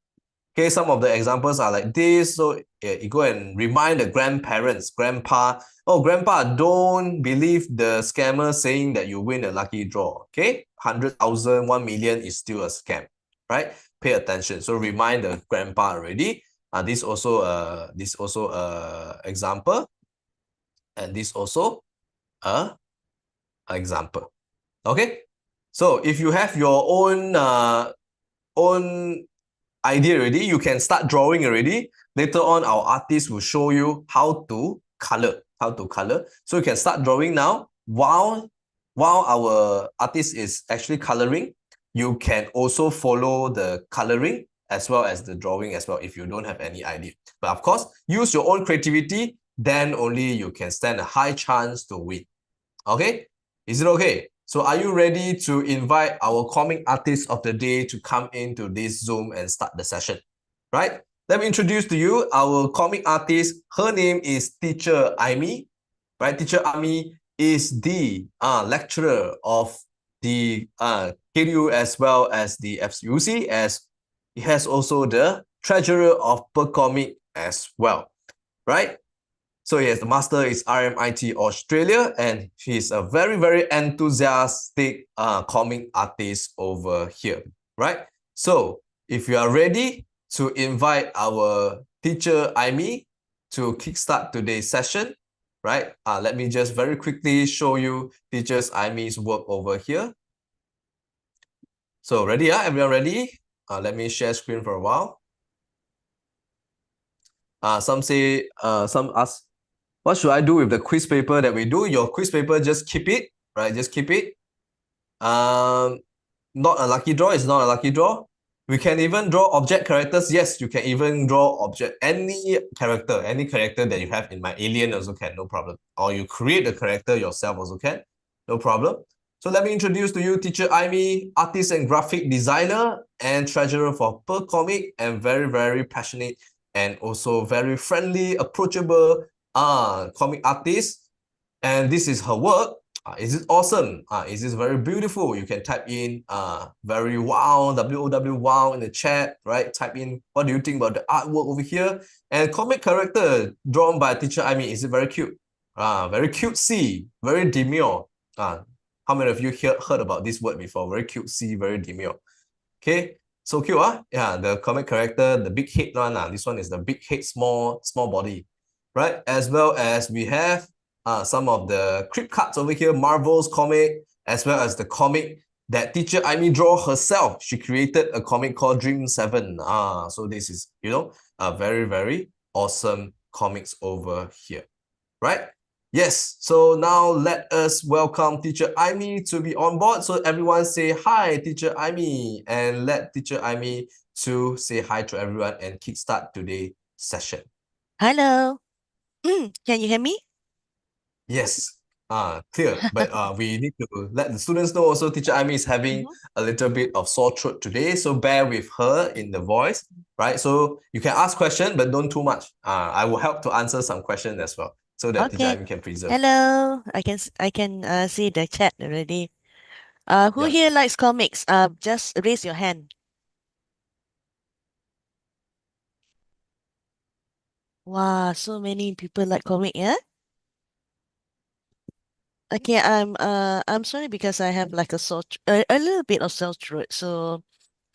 Okay, some of the examples are like this. So you go and remind the grandparents, grandpa, oh, grandpa, don't believe the scammer saying that you win a lucky draw. Okay, 100,000, 1 million is still a scam, right? Pay attention. So remind the grandpa already. This also example, and this also example. Okay. So if you have your own idea already, you can start drawing already. Later on, our artist will show you how to color. So you can start drawing now. While our artist is actually coloring, you can also follow the coloring as well as the drawing as well if you don't have any idea. But of course, use your own creativity, then only you can stand a high chance to win. Okay? Is it okay? So are you ready to invite our comic artist of the day to come into this Zoom and start the session? Right? Let me introduce to you our comic artist. Her name is Teacher Aeiou. Right? Teacher Aeiou is the lecturer of the KU as well as the FCUC, as he has also the treasurer of Per Comic as well. Right? So yes, the master is RMIT Australia, and she's a very, very enthusiastic comic artist over here, right? So if you are ready to invite our teacher Aeiou to kickstart today's session, right? Let me just very quickly show you teacher Aeiou's work over here. So ready, everyone ready? Let me share screen for a while. Some say, some ask, What should I do with the quiz paper that we do? Your quiz paper, just keep it, right? Just keep it. Not a lucky draw, it's not a lucky draw. We can even draw object characters. Yes, you can even draw any character that you have in my alien also can, no problem. Or you create a character yourself also can, no problem. So let me introduce to you teacher Aimee, artist and graphic designer and treasurer for Per Comic, and very, very passionate and also very friendly, approachable comic artist. And this is her work. Is it awesome? Is this very beautiful? You can type in very wow, W-O-W wow in the chat, right? Type in what do you think about the artwork over here? And comic character drawn by teacher Aimee. Is it very cute? Very cutesy, very demure. How many of you heard about this word before? Very cutesy, very demure. Okay, so cute, Yeah, the comic character, the big head one, this one is the big head, small body, right? As well as we have some of the crypt cards over here, Marvel's comic, as well as the comic that teacher Aimee draw herself. She created a comic called Dream 7. So this is, a very, very awesome comics over here, right? Yes, so now let us welcome teacher Aimee to be on board. So everyone say hi, teacher Aimee, and let teacher Aimee to say hi to everyone and kickstart today's session. Hello. Can you hear me? Yes, clear. But we need to let the students know also teacher Aimee is having a little bit of sore throat today, so bear with her in the voice, right? So you can ask questions, but don't too much. I will help to answer some questions as well, so that teacher Okay. Aimee can preserve. Hello. I can see the chat already. Who Yeah. here likes comics? Just raise your hand. Wow, so many people like comic, yeah? Okay, I'm sorry because I have like a little bit of sore throat. So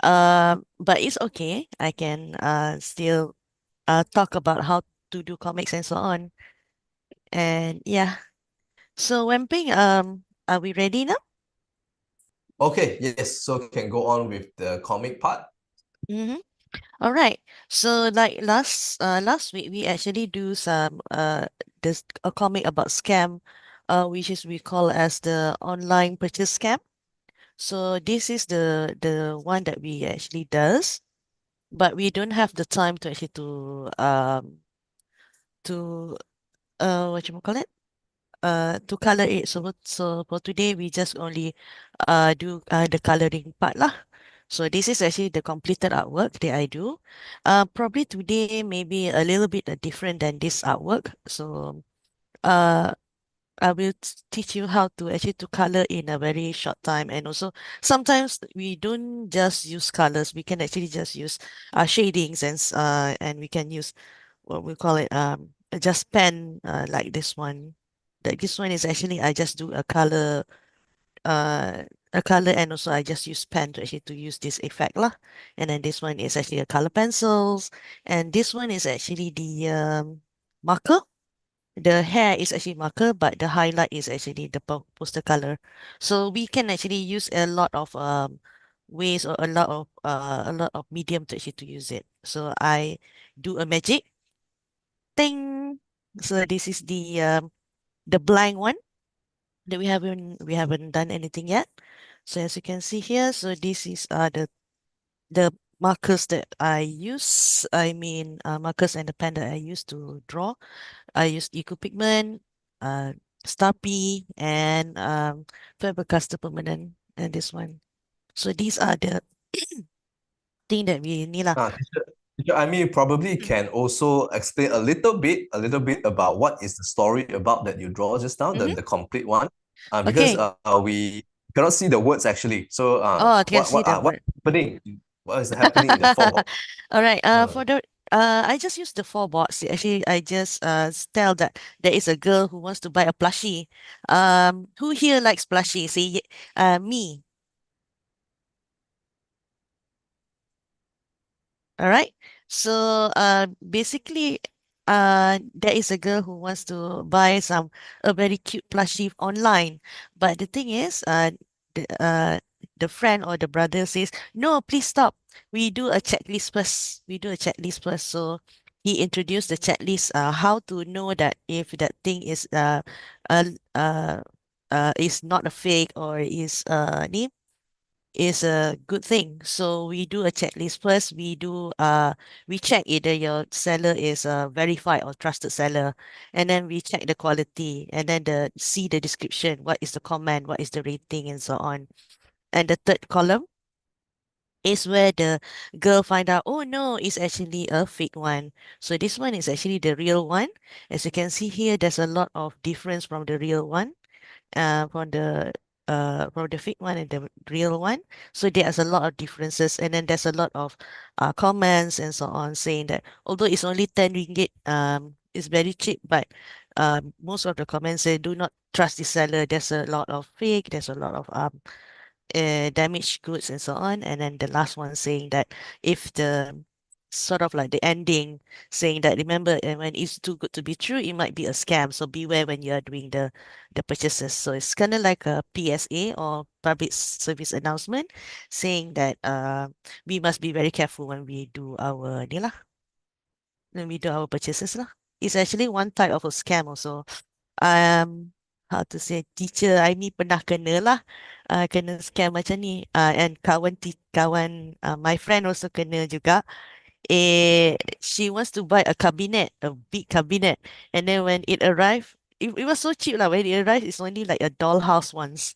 but it's okay. I can still talk about how to do comics and so on. And yeah. So Wemping, are we ready now? Okay, yes, so can go on with the comic part. Mm-hmm. All right. So like last week we actually do some this a comic about scam, which is we call as the online purchase scam. So this is the one that we actually does, but we don't have the time to actually to what you call it? To color it. So for today we just only do the coloring part lah. So this is actually the completed artwork that I do. Probably today maybe a little bit different than this artwork. So uh I will teach you how to actually to color in a very short time. And also sometimes we don't just use colors. We can actually just use shadings and we can use what we call it just pen like this one. Like this one is actually I just do a color and also I just use pen to actually to use this effect lah. And then this one is actually a color pencils, and this one is actually the marker. The hair is actually marker, but the highlight is actually the poster color. So we can actually use a lot of ways or a lot of medium to actually to use it. So I do a magic thing. So this is the blank one that we haven't done anything yet. So as you can see here, so this is the markers that I use. I mean markers and the pen that I use to draw. I use Eco Pigment, Starpy, and Faber-Castell Permanent, and this one. So these are the thing that we need lah. Teacher Aimee probably can also explain a little bit about what is the story about that you draw just now, the complete one. Because Okay. we cannot see the words actually. So Oh, I can see the what's word. happening? What is happening in the form? All right. For the I just use the four box. Actually, I just tell that there is a girl who wants to buy a plushie. Who here likes plushie? Say, me. All right. So basically, there is a girl who wants to buy a very cute plushie online, but the thing is, the uh the friend or the brother says, no, please stop. We do a checklist first. We do a checklist first. So he introduced the checklist, how to know that if that thing uh, uh, is not a fake or is a good thing. So we do a checklist first. We check either your seller is a verified or trusted seller, and then we check the quality, and then see the description, what is the comment, what is the rating, and so on. And the third column is where the girl find out, oh no, it's actually a fake one. So this one is actually the real one. As you can see here, there's a lot of difference from the real one, from the fake one and the real one. So there's a lot of differences, and then there's a lot of comments and so on saying that although it's only 10 ringgit, it's very cheap, but most of the comments say do not trust the seller. There's a lot of fake, there's a lot of damaged goods and so on. And then the last one saying that if the sort of like the ending saying that remember, when it's too good to be true, it might be a scam. So beware when you are doing the purchases. So it's kind of like a PSA or public service announcement saying that we must be very careful when we do our ni lah, when we do our purchases lah. It's actually one type of a scam also. How to say, teacher I ni pernah kena lah, kena scam macam ni, and kawan my friend also kena juga. She wants to buy a cabinet, a big cabinet, and then when it arrived, it was so cheap lah. When it arrived, it's only like a dollhouse once.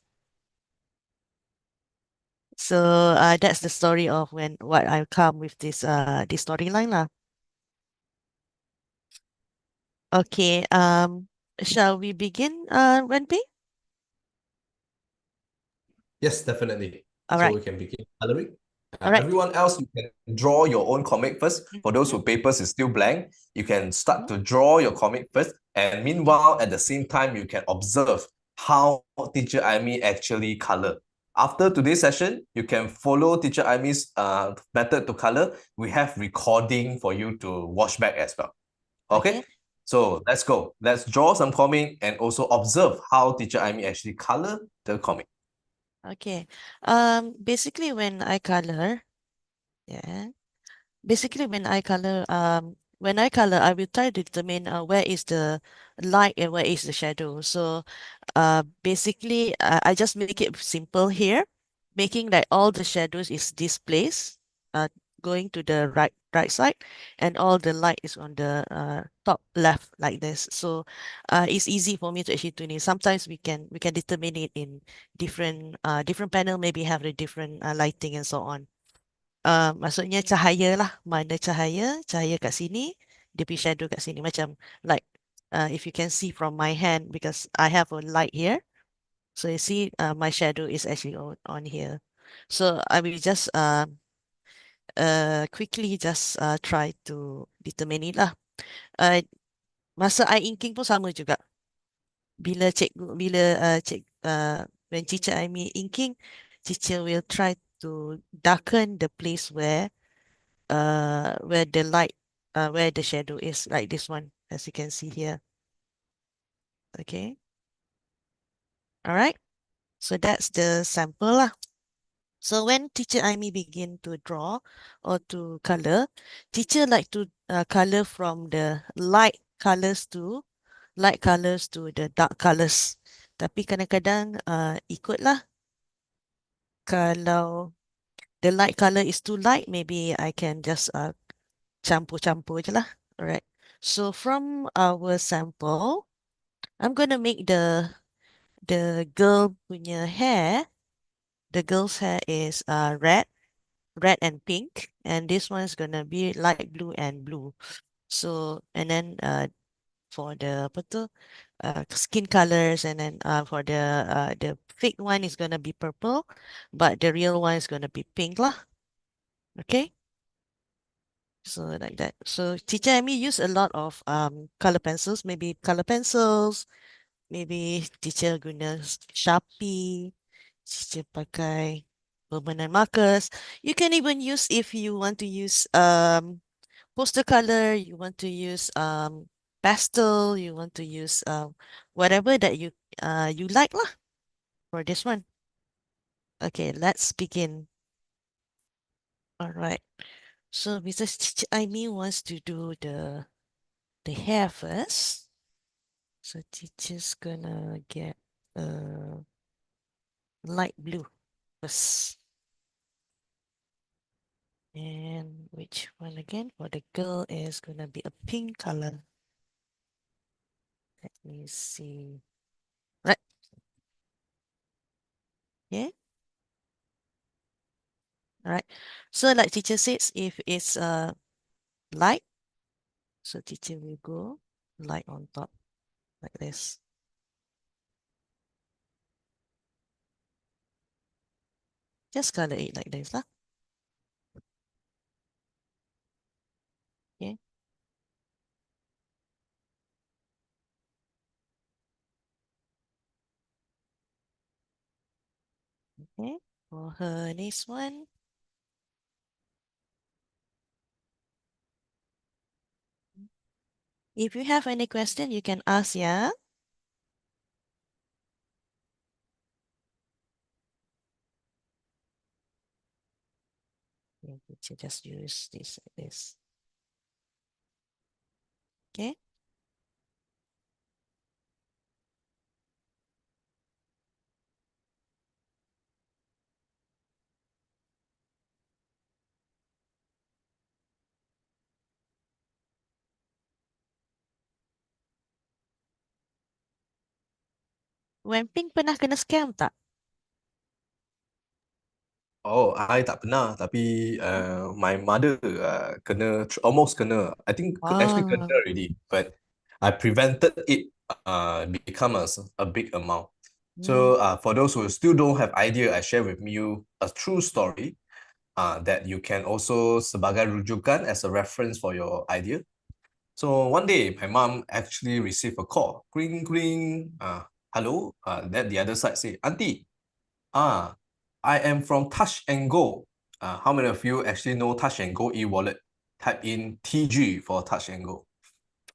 So that's the story of what I come with this storyline lah. Okay, shall we begin, Wenpei? Yes, definitely. All So right. we can begin coloring. All right. Everyone else, you can draw your own comic first. For those who papers is still blank, you can start to draw your comic first. And meanwhile, at the same time, you can observe how teacher Aimee actually color. After today's session, you can follow teacher Aimee's method to color. We have recording for you to watch back as well. Okay? So let's go. Let's draw some comic and also observe how teacher Aimee actually color the comic. Okay. Basically when I color, yeah. Basically when I color, I will try to determine where is the light and where is the shadow. So basically I just make it simple here, making that all the shadows is this place, going to the right side, and all the light is on the top left like this. So it's easy for me to actually tune in. Sometimes we can determine it in different panel, maybe have the different lighting and so on. Maksudnya cahaya lah, mana cahaya kat sini, dia punya shadow kat sini. Macam like if you can see from my hand, because I have a light here, so you see my shadow is actually on here. So I will just quickly just try to determine it lah. Masa I inking pun sama juga. Bila when teacher Aimee inking, teacher will try to darken the place where the light, where the shadow is, like this one, as you can see here. Okay. All right. So that's the sample lah. So when teacher Aimee begin to draw or to color, teacher like to color from the light colors to the dark colors. Tapi kadang-kadang ikutlah. Kalau the light color is too light, maybe I can just campur-campur je lah. Alright. So from our sample, I'm gonna make the girl punya hair. The girl's hair is red and pink, and this one is gonna be light blue and blue. So and then for the apa tu, skin colors, and then for the fake one is gonna be purple, but the real one is gonna be pink lah. Okay. So like that. So teacher Aimee use a lot of color pencils, maybe teacher guna Sharpie, teacher pakai permanent markers. You can even use, if you want to use poster color, you want to use pastel, you want to use whatever that you like lah for this one. Okay, let's begin. All right. So Mrs. Teacher Aimee wants to do the hair first. So teacher's gonna get light blue first. And which one again? For the girl is gonna be a pink color. Let me see. Right. Yeah. All right. So like teacher says, if it's light, so teacher will go light on top like this. Just color it like this lah. Okay. Okay. For her next one. If you have any question, you can ask, yeah. Okay, teacher just use this like this. Okay. Wemping pernah kena scam tak? Oh, I tak pernah, tapi my mother almost kena. I think actually kena Ah. already, but I prevented it become a big amount. So for those who still don't have idea, I share with you a true story that you can also sebagai rujukan as a reference for your idea. So one day, my mom actually received a call, ring, ring, hello. That the other side say, Auntie, I am from Touch and Go. How many of you actually know Touch and Go e-wallet? Type in TG for Touch and Go.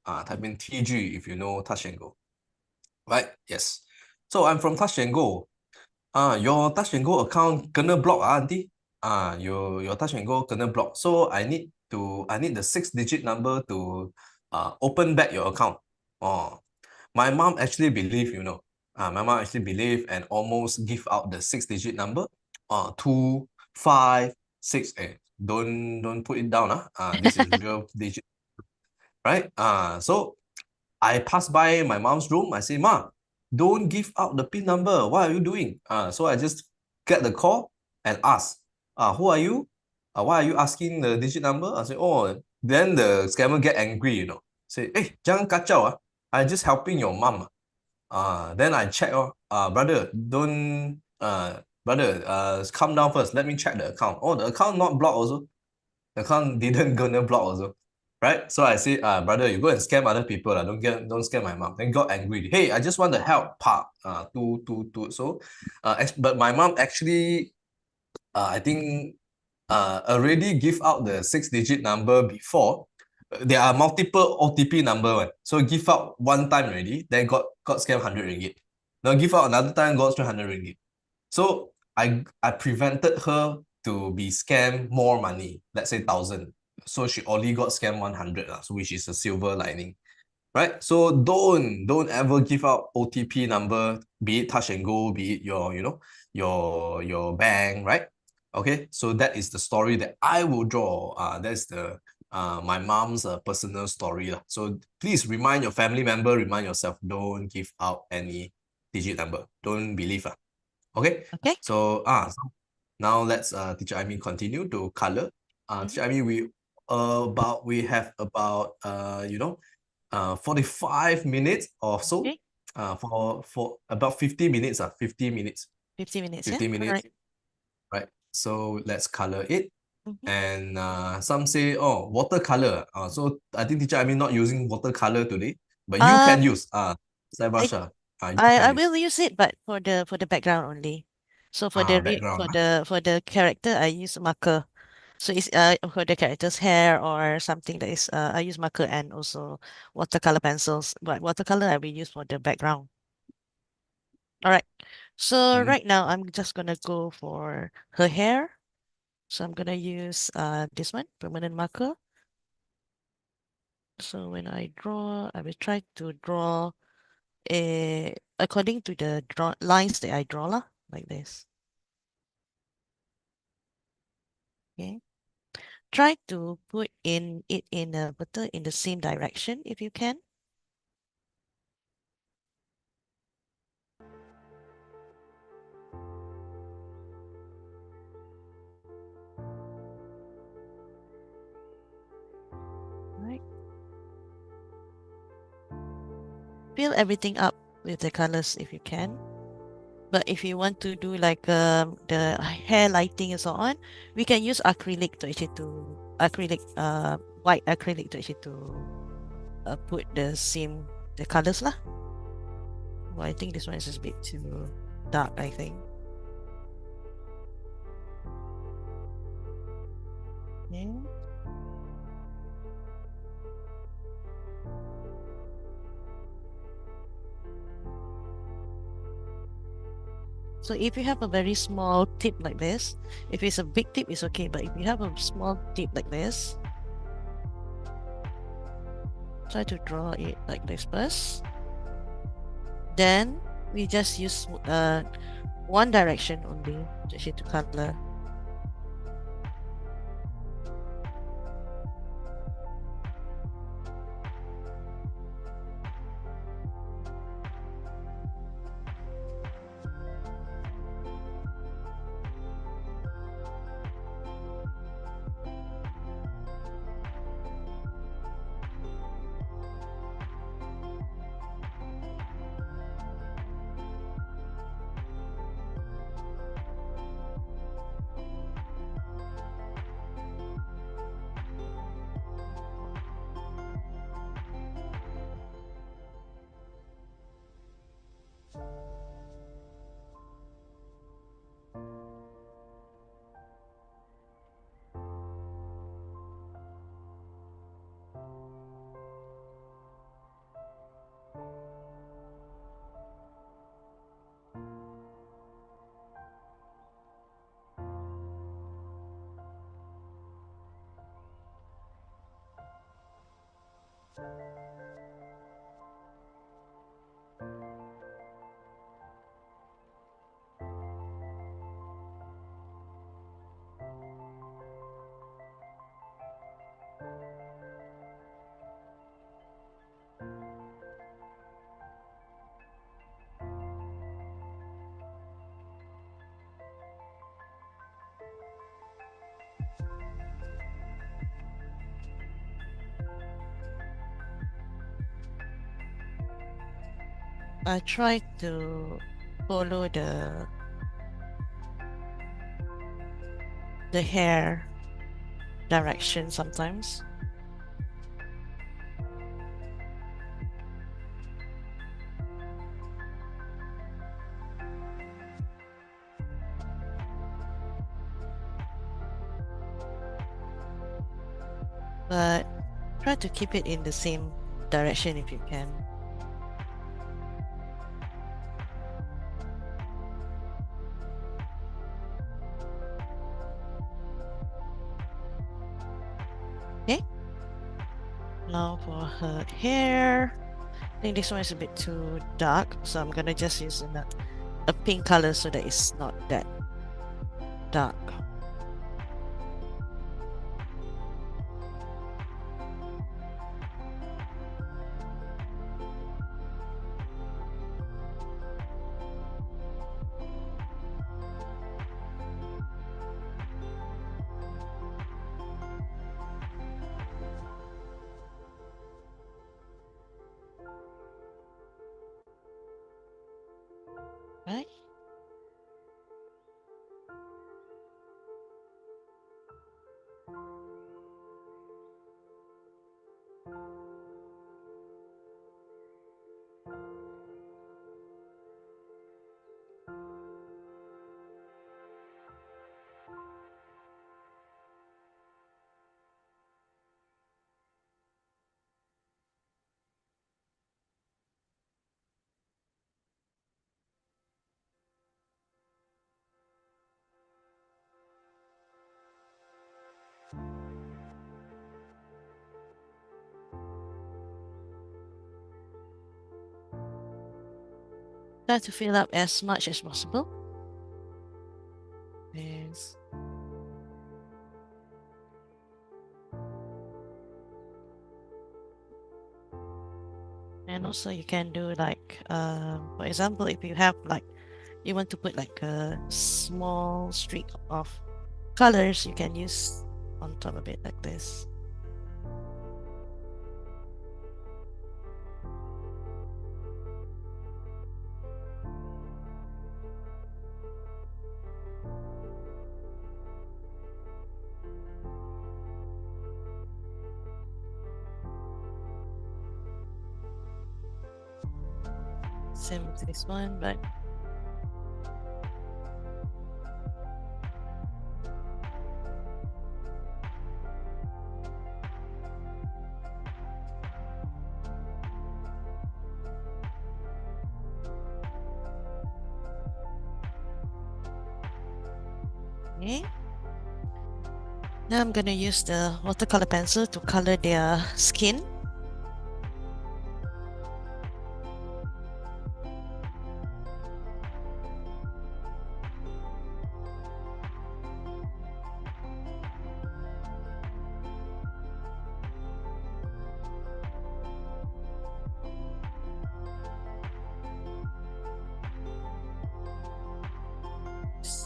Type in TG if you know Touch and Go. Right? Yes. So I'm from Touch and Go. Your Touch and Go account kena block, auntie. Your Touch and Go kena block. So I need the 6-digit number to open back your account. Oh, my mom actually believe, my mom actually believe and almost give out the 6-digit number. 2, 5, 6. Don't put it down. This is real digit, right? So I passed by my mom's room. I say, Ma, don't give out the PIN number. What are you doing? So I just get the call and ask, who are you? Why are you asking the digit number? I say, oh, then the scammer get angry, Say, hey, jangan kacau. I just helping your mom. Then I check, brother, don't, brother, calm down first. Let me check the account. Oh, the account not blocked also. The account didn't gonna block also. Right? So I say, brother, you go and scam other people. Don't scam my mom. Then got angry. Hey, I just want to help. Pa. So, but my mom actually, I think, already give out the 6-digit number before. There are multiple OTP number one. So give out one time already, then got scam 100 ringgit. Now give out another time, got 300 ringgit. So I prevented her to be scammed more money, let's say 1,000. So she only got scammed 100, so which is a silver lining. Right? So don't ever give out OTP number, be it Touch and Go, be it your bank, right? Okay, so that is the story that I will draw. That's the my mom's personal story. So please remind your family member, remind yourself, don't give out any digit number. Don't believe. Okay. Okay. So now let's teacher Aimee continue to color. Teacher Aimee, we have about 45 minutes or so. Okay. For about 50 minutes. 50 minutes. 50 minutes, 50 yeah? minutes. Alright. Right. So let's color it. Mhm. And some say, oh, watercolor. So I think teacher Aimee not using watercolor today, but you can use Saibasha. You I can use. will use it, but for the background only. So for Background. for the character, I use marker. So it's for the character's hair or something that is I use marker and also watercolor pencils. But watercolor I will use for the background. All right. So Mhm. right now I'm just gonna go for her hair. So I'm gonna use this one, permanent marker. So when I draw, I will try to draw according to the lines that I draw lah, like this. Okay. Try to put it in in the same direction if you can. Right. Fill everything up with the colors if you can. But if you want to do like the hair lighting and so on, we can use acrylic to actually white acrylic to actually put the colors lah. Well, I think this one is just a bit too dark, I think. Okay. So if you have a very small tip like this, if it's a big tip, it's okay. But if you have a small tip like this, try to draw it like this first. Then we just use one direction only to color. I try to follow the hair direction sometimes. But try to keep it in the same direction if you can. Okay. Now for her hair, I think this one is a bit too dark, so I'm gonna just use a pink color so that it's not that dark. Right? try to fill up as much as possible. Yes. And also you can do like, for example, if you have like, you want to put like a small streak of colors, you can use on top of it like this. Same with this one, but okay. Now I'm gonna use the watercolor pencil to color their skin.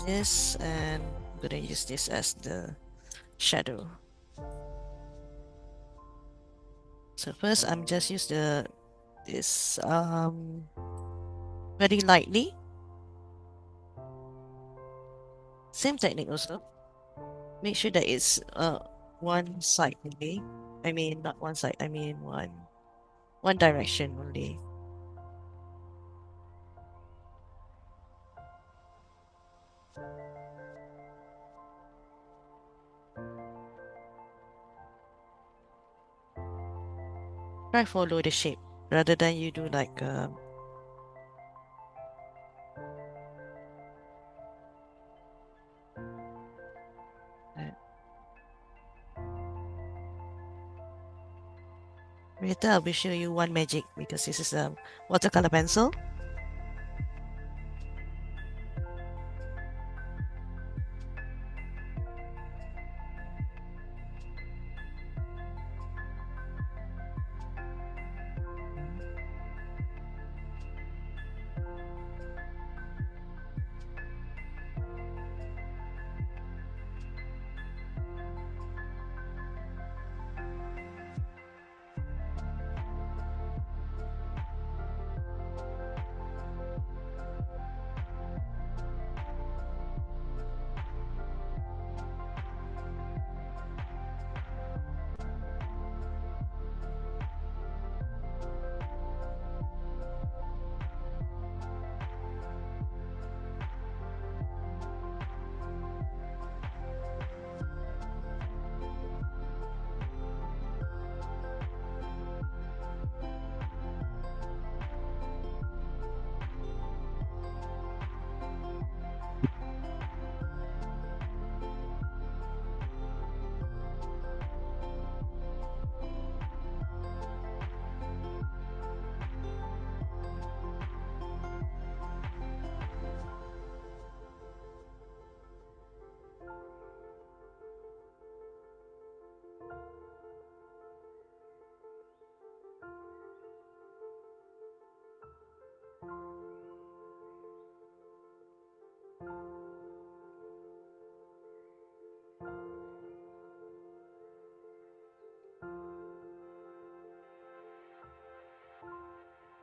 This, and I'm gonna use this as the shadow. So first I'm just use this very lightly. Same technique also. Make sure that it's one side only. I mean not one side, I mean one direction only. Try follow the shape rather than you do like later I will show you one magic because this is a watercolor pencil.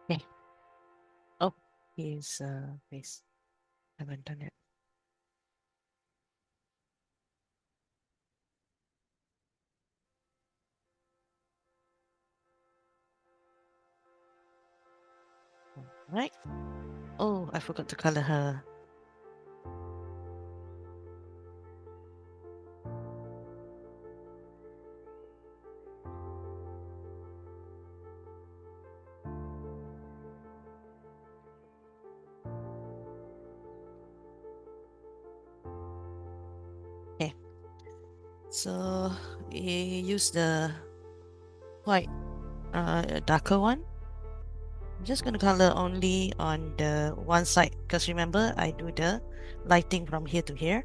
Okay. Oh, his face. Haven't done it. Right. Oh, I forgot to color her. Okay. So we use the white darker one. I'm just going to color only on the one side because remember I do the lighting from here to here.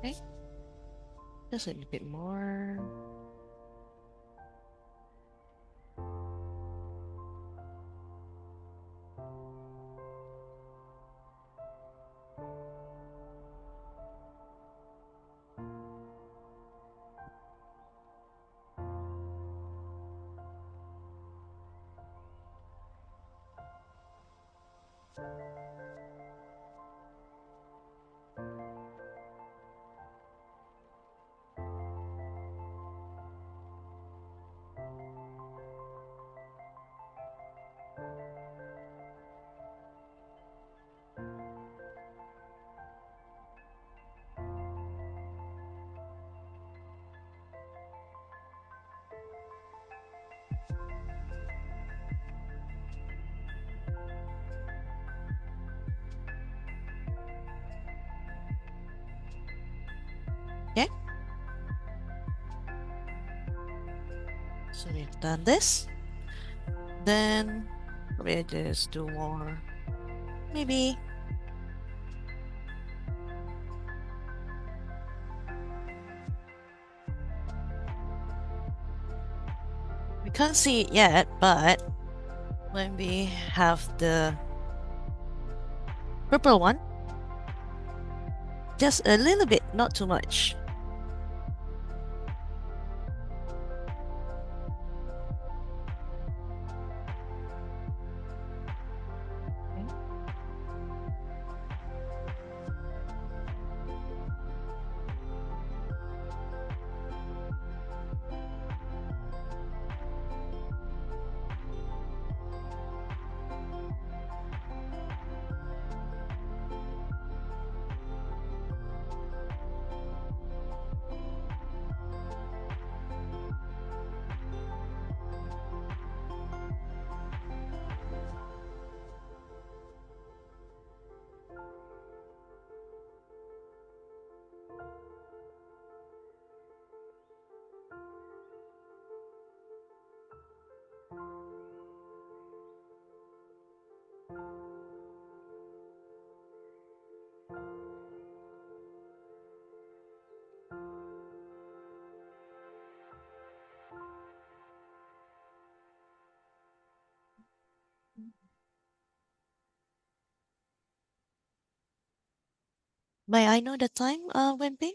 Okay, just a little bit more. Okay, so we've done this. Then we'll just do more, maybe we can't see it yet, but when we have the purple one, just a little bit, not too much. May I know the time, Wenping?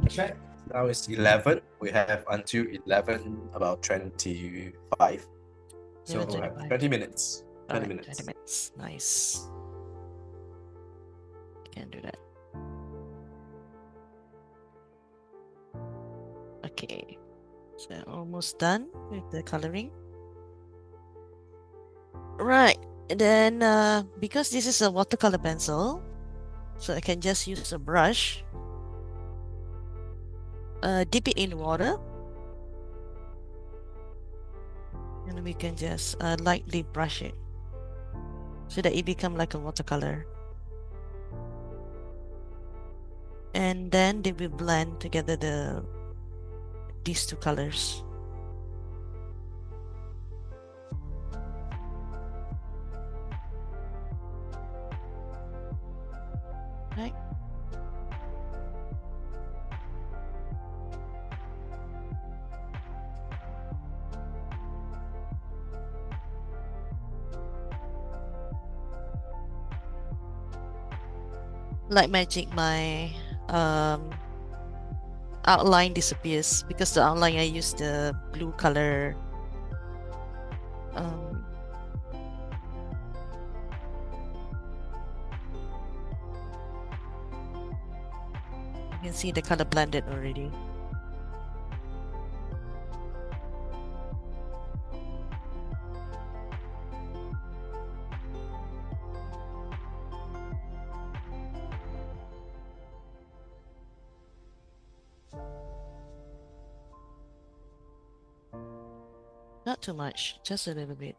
Check. Now it's 11. We have until 11, about 25. So 11:25. 20 minutes. 20 Alright, minutes. 20 minutes. Nice. Can do that. Okay, so almost done with the coloring. Right, and then because this is a watercolor pencil, so I can just use a brush, dip it in water, and we can just lightly brush it so that it become like a watercolor. And then they will blend together these two colors. Right. Like magic, my outline disappears because the outline I use the blue color um you can see the color blended already. Not too much, just a little bit.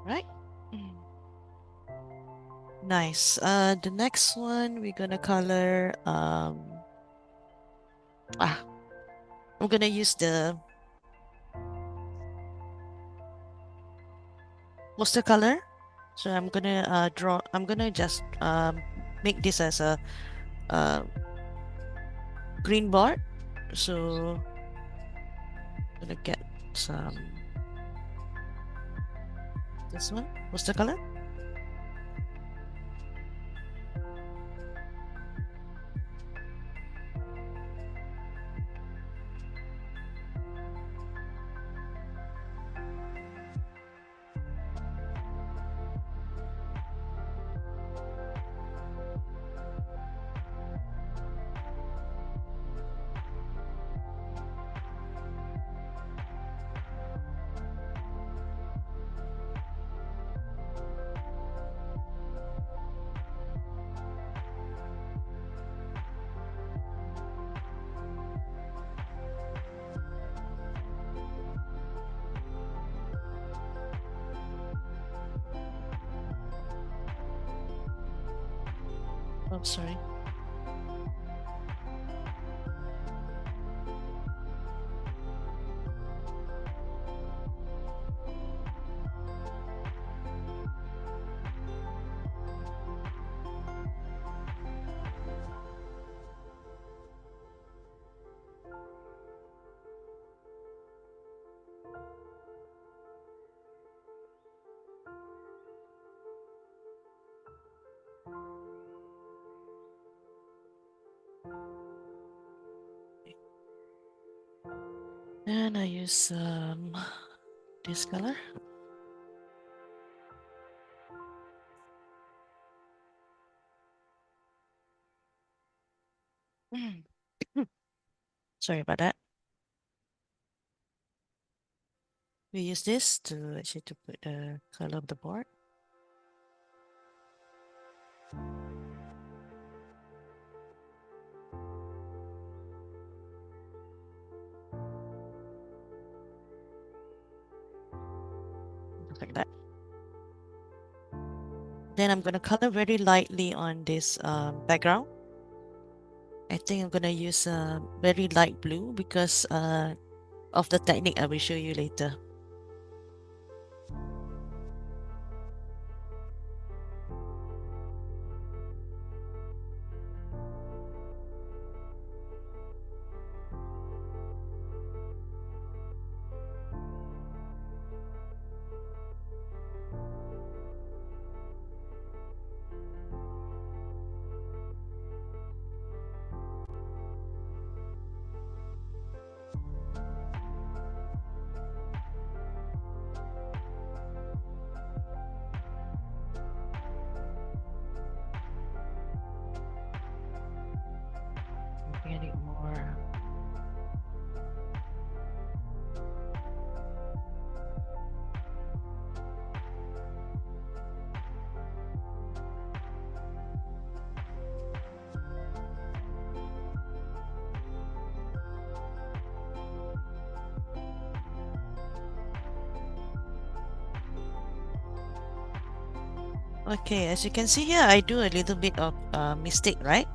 Right? Nice. The next one we're gonna color I'm gonna use the watercolor. So I'm gonna I'm gonna just make this as a green board. So I'm gonna get some this one, watercolor. Oh, sorry. And I use this color. Sorry about that. We use this to actually to put the color of the board. Like that. Then I'm gonna color very lightly on this background. I think I'm gonna use a very light blue because of the technique I will show you later. Getting more. Okay, as you can see here, I do a little bit of mistake, right?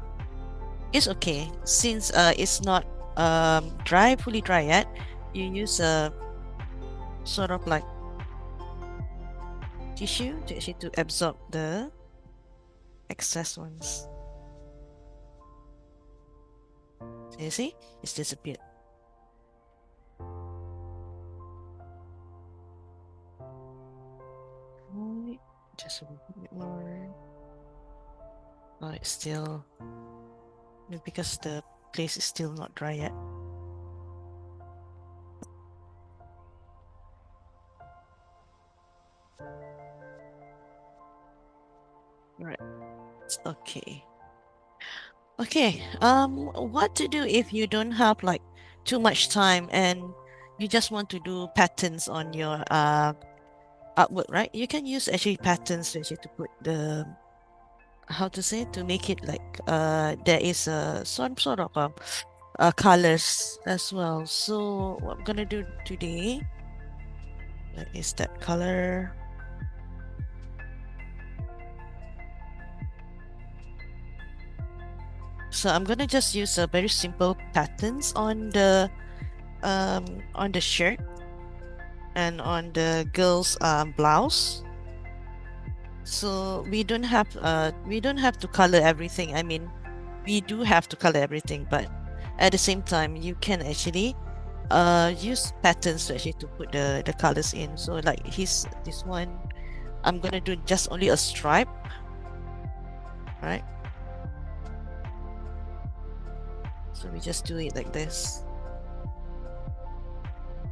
It's okay since it's not fully dry yet. You use a sort of like tissue to actually to absorb the excess ones. So you see, it's disappeared. Right, just a bit more. Oh, it's still because the place is still not dry yet. Right, it's okay. Okay, what to do if you don't have like too much time and you just want to do patterns on your artwork, right? You can use actually patterns to actually to put the how to say to make it like there is a sort of colors as well. So what I'm gonna do today is that color. So I'm gonna just use a very simple patterns on the shirt and on the girl's blouse. So we don't have to color everything. I mean, we do have to color everything, but at the same time, you can actually use patterns to actually to put the colors in. So like this one, I'm gonna do just only a stripe, right? So we just do it like this.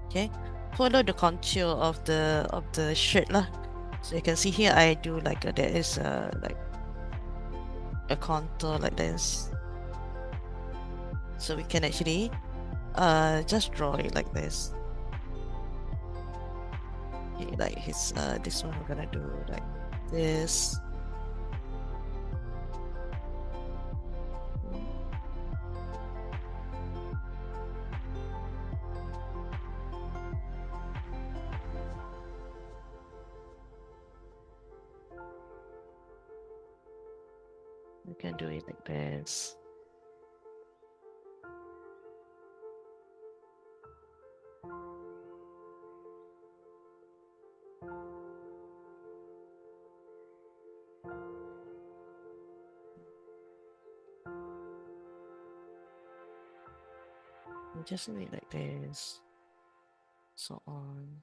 Okay, follow the contour of the shirt lah. So you can see here I do like there is like a contour like this. So we can actually just draw it like this. Okay, like his this one we're gonna do like this. We can do it like this. We just do it like this. So on.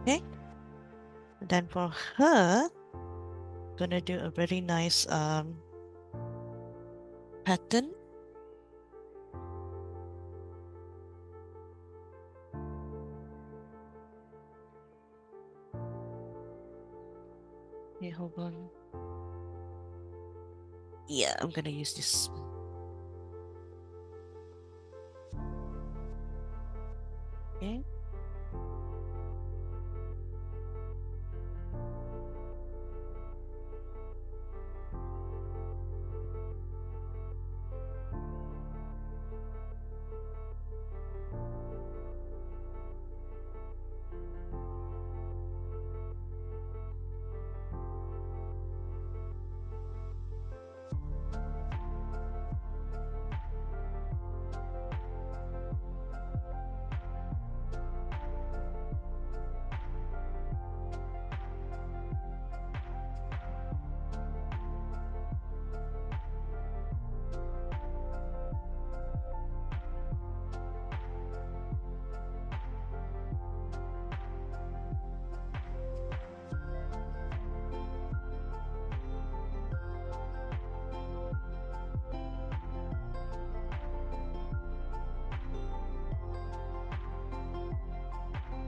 Okay. And then for her, gonna do a very nice pattern. Okay, hold on. Yeah, I'm gonna use this. Okay.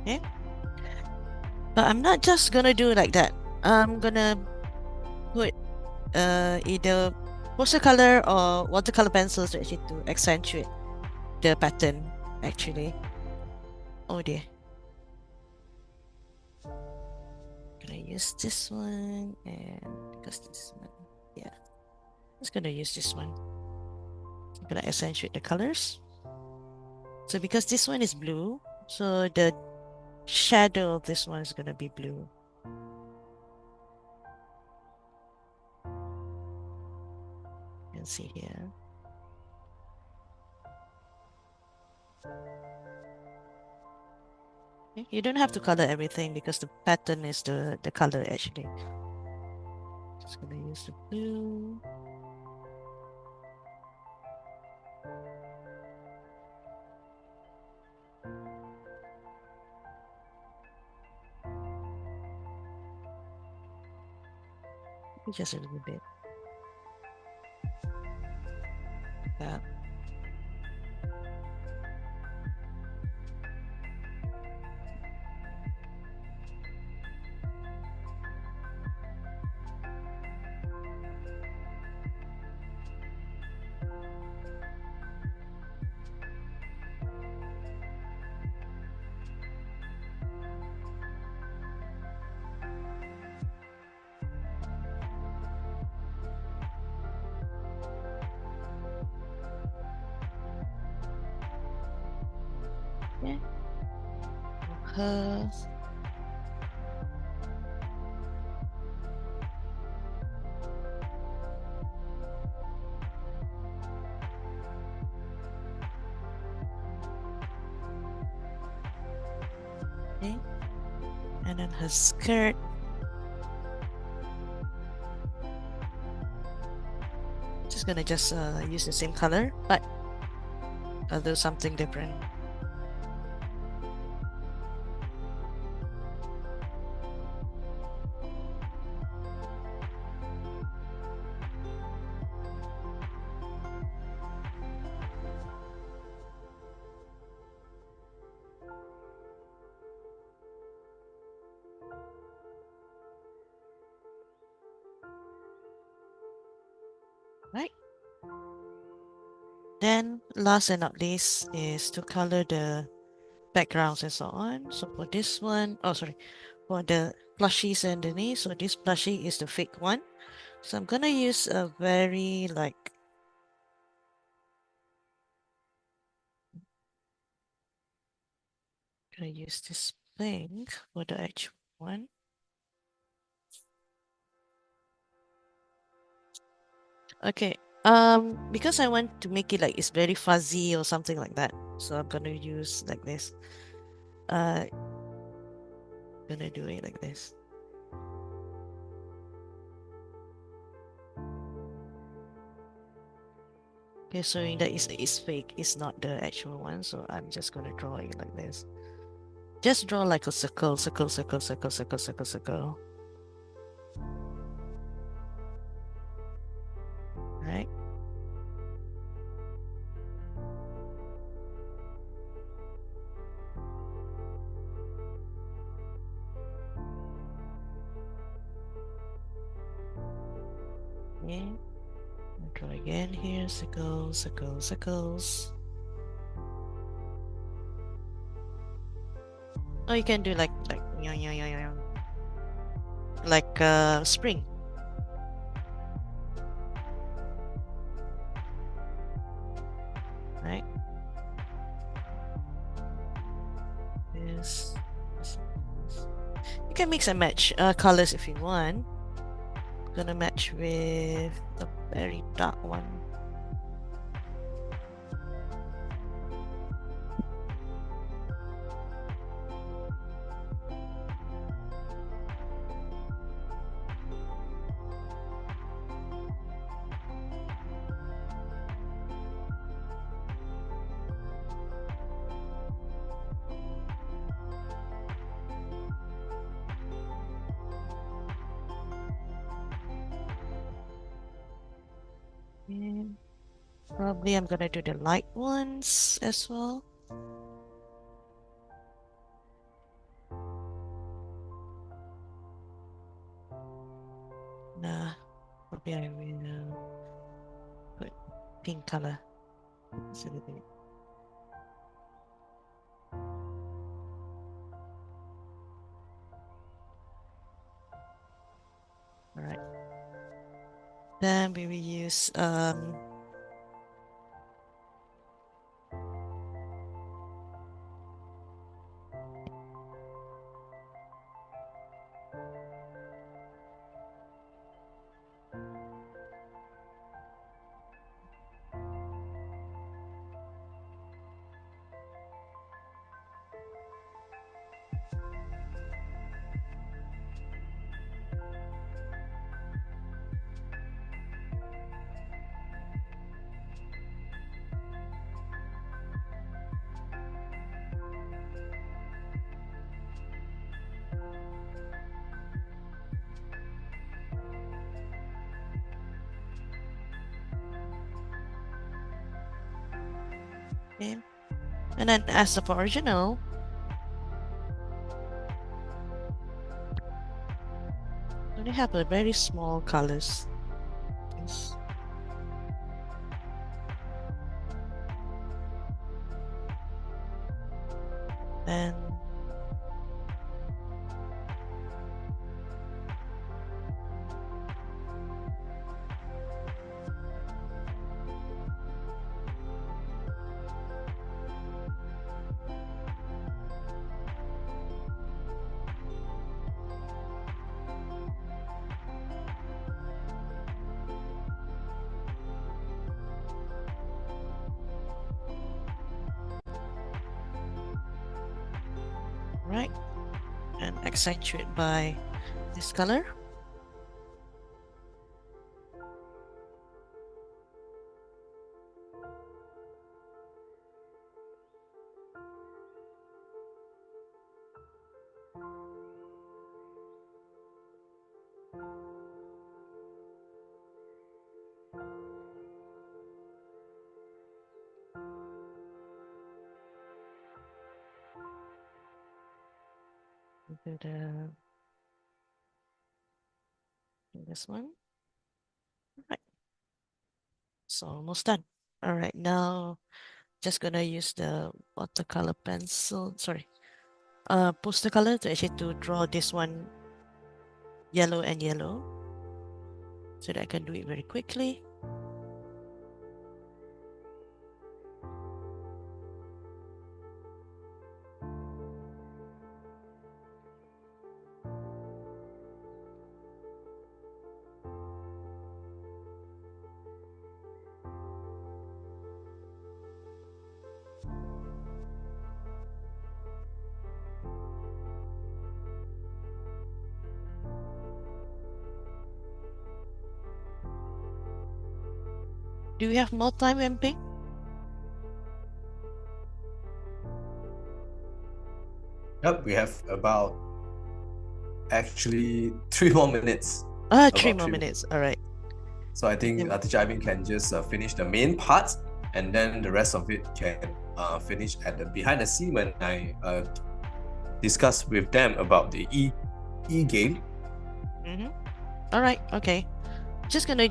Okay. But I'm not just gonna do like that. I'm gonna put either poster color or watercolor pencils to actually to accentuate the pattern actually. Oh dear. Gonna use this one and because this one, yeah. just gonna use this one. I'm gonna accentuate the colors. So because this one is blue, so the shadow of this one is gonna be blue. You can see here. Okay, you don't have to color everything because the pattern is the color actually. Just gonna use the blue. Just a little bit. Like that. Okay. Her. Okay. And then her skirt. Just gonna use the same color, but I'll do something different. Right. Then last and not least is to color the backgrounds and so on. So for this one, oh sorry, for the plushies underneath, so this plushie is the fake one. So I'm gonna use a very gonna use this pink for the actual one. Okay, because I want to make it like it's very fuzzy or something like that, so I'm gonna use like this. Gonna do it like this. Okay, so that is fake, it's not the actual one, so I'm just gonna draw it like this. Just draw like a circle, circle, circle, circle, circle, circle, circle. Right? Okay. I'll draw again here, circles, circles, circles. Oh, you can do like spring. Right? This. You can mix and match colors if you want. Gonna match with the very dark one. And probably I'm gonna do the light ones as well. Nah, probably I will put pink color instead of it. Alright. Then we will use okay. And then as the original, we have a very small colors. Yes. And right, and accentuate by this color. Do this one. Right. So almost done. All right, now just gonna use the watercolor pencil. Sorry, poster color to actually to draw this one yellow and yellow, so that I can do it very quickly. Do we have more time, MP? Yep, we have about actually 3 more minutes. 3 About more 3 minutes. All right. So I think Then- Teacher Ivan can just finish the main part, and then the rest of it can finish at the behind the scene when I discuss with them about the e game. All right. Okay. Just gonna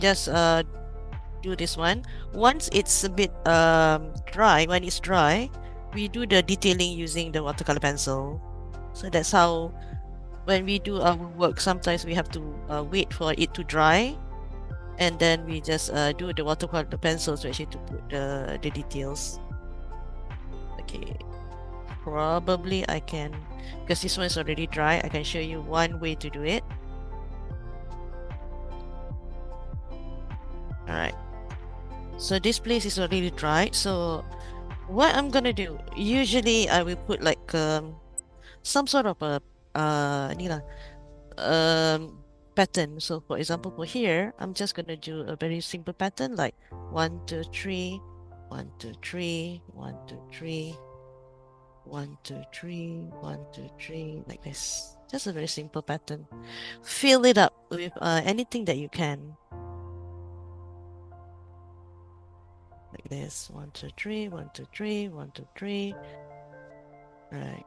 do this one. Once it's a bit dry, when it's dry, we do the detailing using the watercolor pencil. So that's how when we do our work, sometimes we have to wait for it to dry, and then we just do the watercolor pencil to actually to put the details. Okay, probably I can, because this one is already dry, I can show you one way to do it. All right. So this place is already dried. So what I'm gonna do, usually I will put like some sort of a ni lah, pattern. So for example, for here, I'm just gonna do a very simple pattern like 1, 2, 3, 1, 2, 3, 1, 2, 3, 1, 2, 3, 1, 2, 3, like this. Just a very simple pattern. Fill it up with anything that you can. Like this. 1, 2, 3, 1, 2, 3, 1, 2, 3. Right.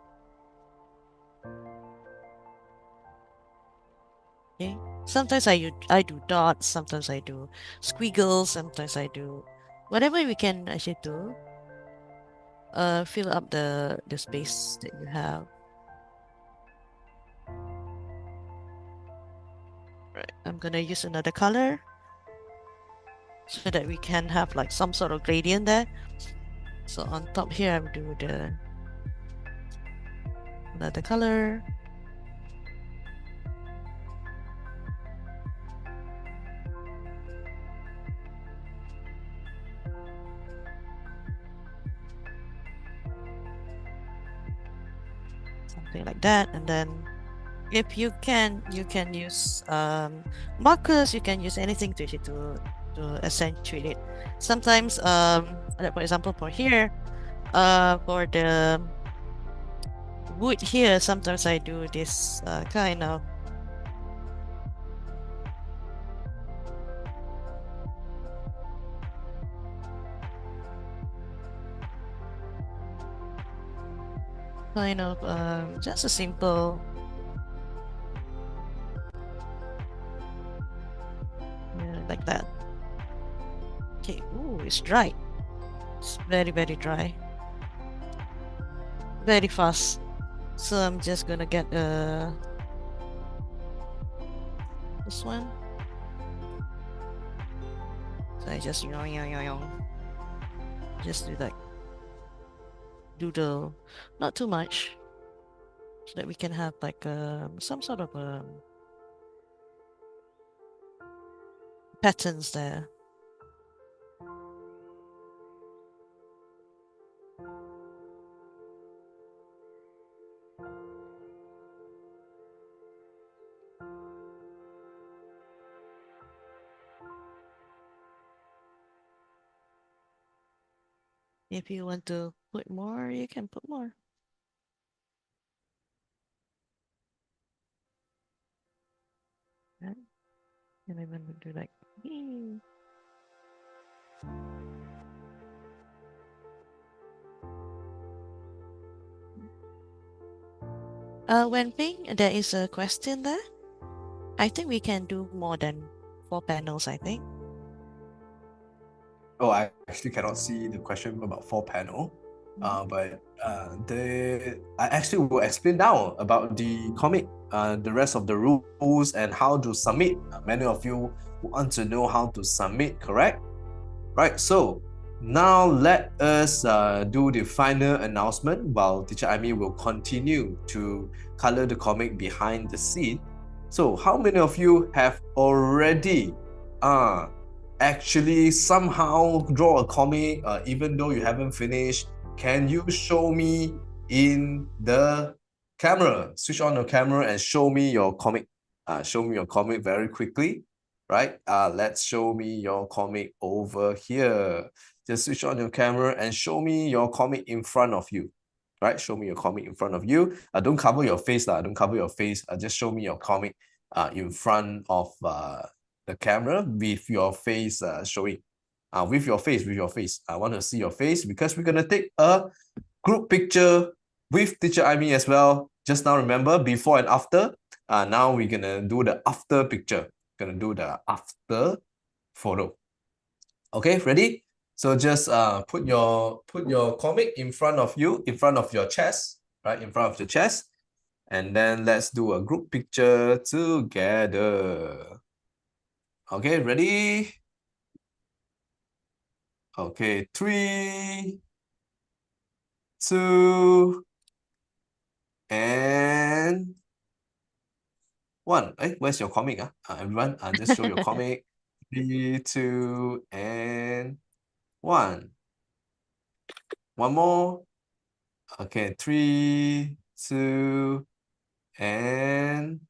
Okay. Sometimes I do dots, sometimes I do squiggles, sometimes I do whatever we can actually do. Fill up the space that you have. Right. I'm gonna use another color. so that we can have like some sort of gradient there. So on top here, I will do the another color. Something like that, and then if you can use markers. You can use anything to accentuate it. Sometimes like for example for here, for the wood here, sometimes I do this kind of just a simple like that. Okay, ooh, it's dry. It's very, very dry. Very fast. So I'm just gonna get this one. So I just just do that doodle, not too much, so that we can have like some sort of patterns there. If you want to put more, you can put more. Right? And I'm gonna do like Wenping, there is a question there. I think we can do more than 4 panels, I think. Oh, I actually cannot see the question about 4 panel. But I actually will explain now about the comic, the rest of the rules and how to submit. Many of you want to know how to submit, correct? Right, so now let us do the final announcement while Teacher Amy will continue to color the comic behind the scene. So how many of you have already actually somehow draw a comic even though you haven't finished? Can you show me in the camera? Switch on the camera and show me your comic. Show me your comic very quickly. Right? Let's show me your comic over here. Just switch on your camera and show me your comic in front of you. Right? Show me your comic in front of you. Don't cover your face. Don't cover your face. Just show me your comic in front of the camera with your face showing. With your face. I want to see your face because we're going to take a group picture with Teacher Amy as well. Just now remember, before and after. Now we're going to do the after picture. Gonna do the after photo. Okay, ready? So just put your comic in front of you, in front of your chest, right? In front of your chest. And then let's do a group picture together. Okay, ready? Okay, 3, 2, and 1. Where's your comic? Everyone, just show your comic. 3, 2, and 1. One more. Okay, 3, 2, and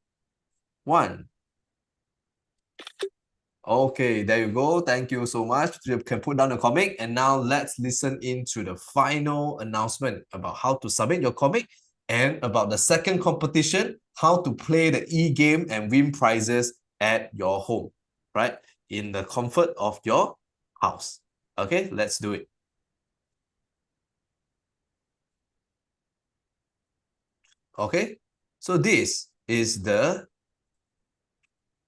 1. Okay, there you go. Thank you so much. You can put down the comic. And now let's listen into the final announcement about how to submit your comic and about the second competition, how to play the e-game and win prizes at your home, right? In the comfort of your house. Okay, let's do it. Okay, so this is the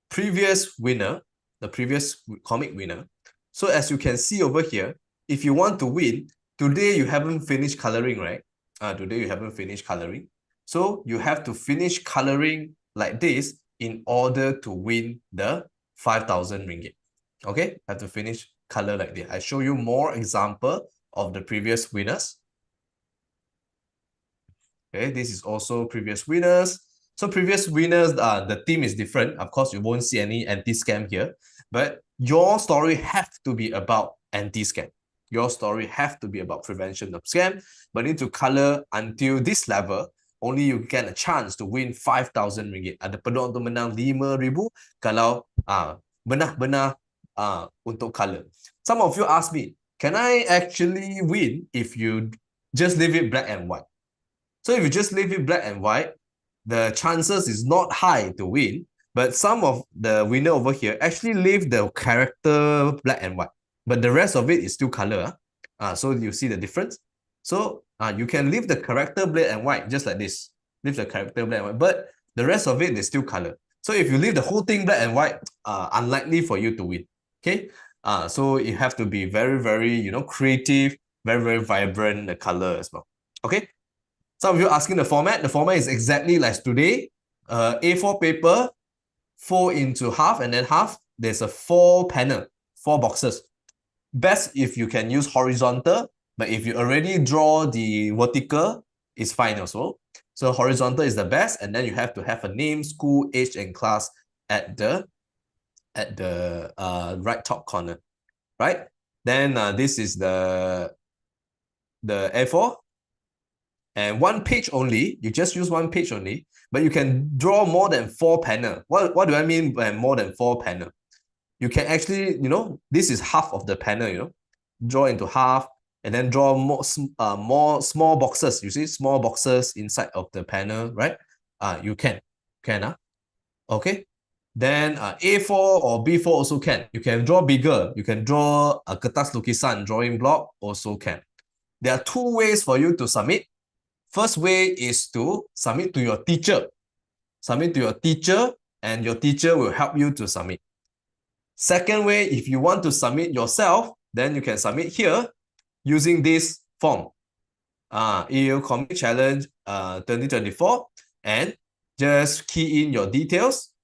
previous winner, the previous comic winner. So as you can see over here, if you want to win, today you haven't finished coloring, right? Today you haven't finished coloring. So you have to finish coloring like this in order to win the 5,000 ringgit. Okay, have to finish color like this. I show you more example of the previous winners. Okay, this is also previous winners. So previous winners, the theme is different. Of course, you won't see any anti-scam here, but your story have to be about anti-scam. Your story have to be about prevention of scam, but need to color until this level, only you get a chance to win 5,000 ringgit. Ada peluang untuk menang 5,000 kalau benar-benar untuk color. Some of you ask me, can I actually win if you just leave it black and white? So if you just leave it black and white, the chances is not high to win, but some of the winner over here actually leave the character black and white, but the rest of it is still color. So you see the difference. So you can leave the character black and white just like this. Leave the character black and white, but the rest of it is still color. So if you leave the whole thing black and white, unlikely for you to win. Okay. So you have to be very, very, creative, very, very vibrant the color as well. Okay. Some of you asking the format. The format is exactly like today. A4 paper, fold into half and then half. There's a 4 panel, 4 boxes. Best if you can use horizontal, but if you already draw the vertical, it's fine also. So horizontal is the best, and then you have to have a name, school, age, and class at the right top corner, right? Then this is the A4. And 1 page only, you just use 1 page only, but you can draw more than 4 panel. What do I mean by more than 4 panel? You can actually, this is half of the panel, draw into half and then draw more small boxes. You see small boxes inside of the panel, right? You can. Okay. Then A4 or B4 also can. You can draw bigger. You can draw a kertas lukisan, drawing block also can. There are 2 ways for you to submit. First way is to submit to your teacher. Submit to your teacher and your teacher will help you to submit. Second way, if you want to submit yourself, then you can submit here using this form. Aeiou Comic Challenge 2024, and just key in your details.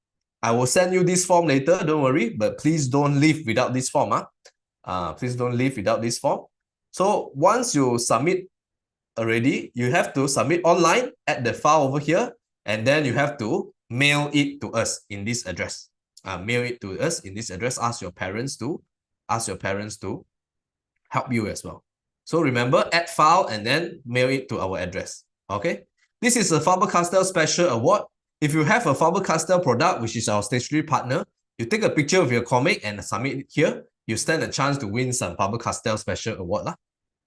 I will send you this form later, don't worry, but please don't leave without this form. Please don't leave without this form. So once you submit already, you have to submit online at the file over here, and then you have to mail it to us in this address. Mail it to us in this address. Ask your parents to help you as well. So remember, add file and then mail it to our address. Okay. This is a Faber-Castell Special Award. If you have a Faber-Castell product, which is our stationery partner, you take a picture of your comic and submit it here. You stand a chance to win some Faber-Castell Special Award,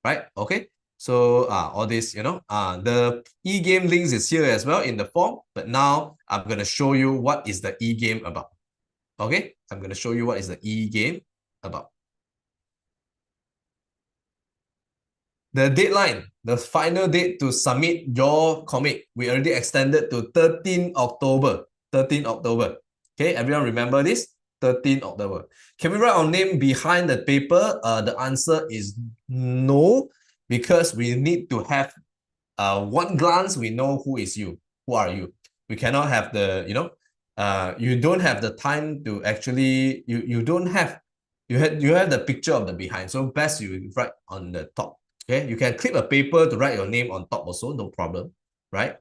right? Okay. So all this, the e-game links is here as well in the form, but now I'm going to show you what is the e-game about. Okay, I'm going to show you what is the e-game about. The deadline, the final date to submit your comic, we already extended to 13 October. 13 October. Okay, everyone remember this? 13 October. Can we write our name behind the paper? The answer is no, because we need to have one glance, we know who is you. Who are you? We cannot have the, you don't have the time to actually, you have the picture of the behind. So best you write on the top. Okay, you can clip a paper to write your name on top also, no problem, right?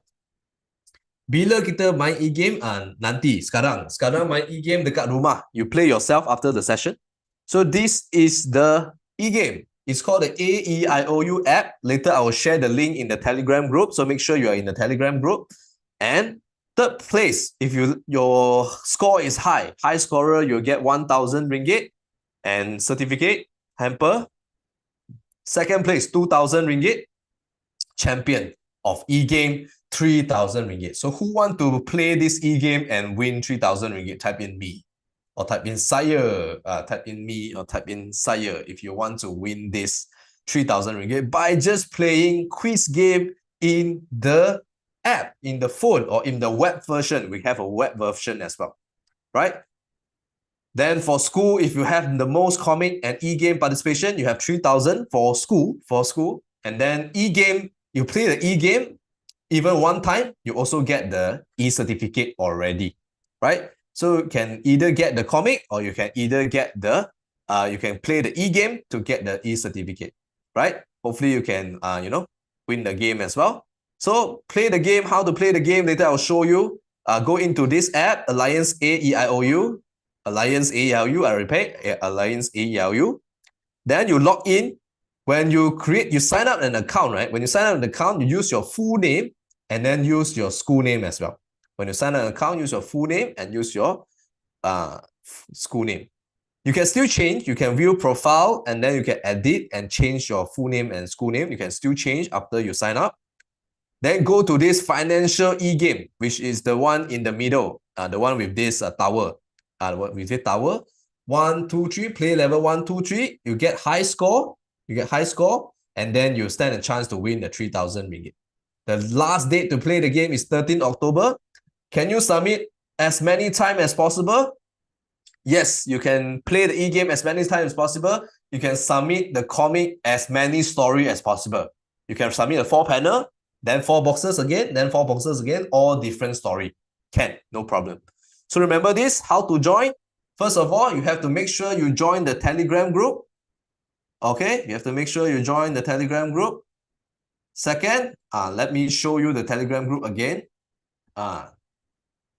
Bila kita main e-game, nanti, sekarang main e-game dekat rumah. You play yourself after the session. So this is the e-game. It's called the Aeiou app. Later, I will share the link in the Telegram group. So make sure you are in the Telegram group. And third place, if your score is high scorer, you'll get 1,000 ringgit and certificate, hamper. Second place, 2,000 ringgit. Champion of e-game, 3,000 ringgit. So who want to play this e-game and win 3,000 ringgit? Type in me. Or type in sire, type in me or type in sire if you want to win this 3,000 ringgit by just playing quiz game in the app, in the phone or in the web version. We have a web version as well, right? Then for school, if you have the most comic and e-game participation, you have 3,000 for school. And then e-game, you play the e-game even one time, you also get the e-certificate already, right? So you can either get the comic or you can either get the you can play the e-game to get the e-certificate, right? Hopefully you can, win the game as well. So play the game, how to play the game, later I'll show you. Go into this app, Alliance Aeiou, Alliance Aeiou, I repeat, Alliance Aeiou. Then you log in. When you sign up an account, right? When you sign up an account, you use your full name and then use your school name as well. When you sign up an account, use your full name and use your school name. You can still change. You can view profile and then you can edit and change your full name and school name. You can still change after you sign up. Then go to this financial e-game, which is the one in the middle, the one with this tower. With this tower, 1, 2, 3, play level 1, 2, 3. You get high score. And then you stand a chance to win the 3,000 ringgit. The last date to play the game is 13 October. Can you submit as many times as possible? Yes, you can play the e-game as many times as possible. You can submit the comic as many stories as possible. You can submit a 4-panel, then 4 boxes again, then 4 boxes again, all different story. Can, no problem. So remember this, how to join. First of all, you have to make sure you join the Telegram group. Okay, you have to make sure you join the Telegram group. Second, let me show you the Telegram group again.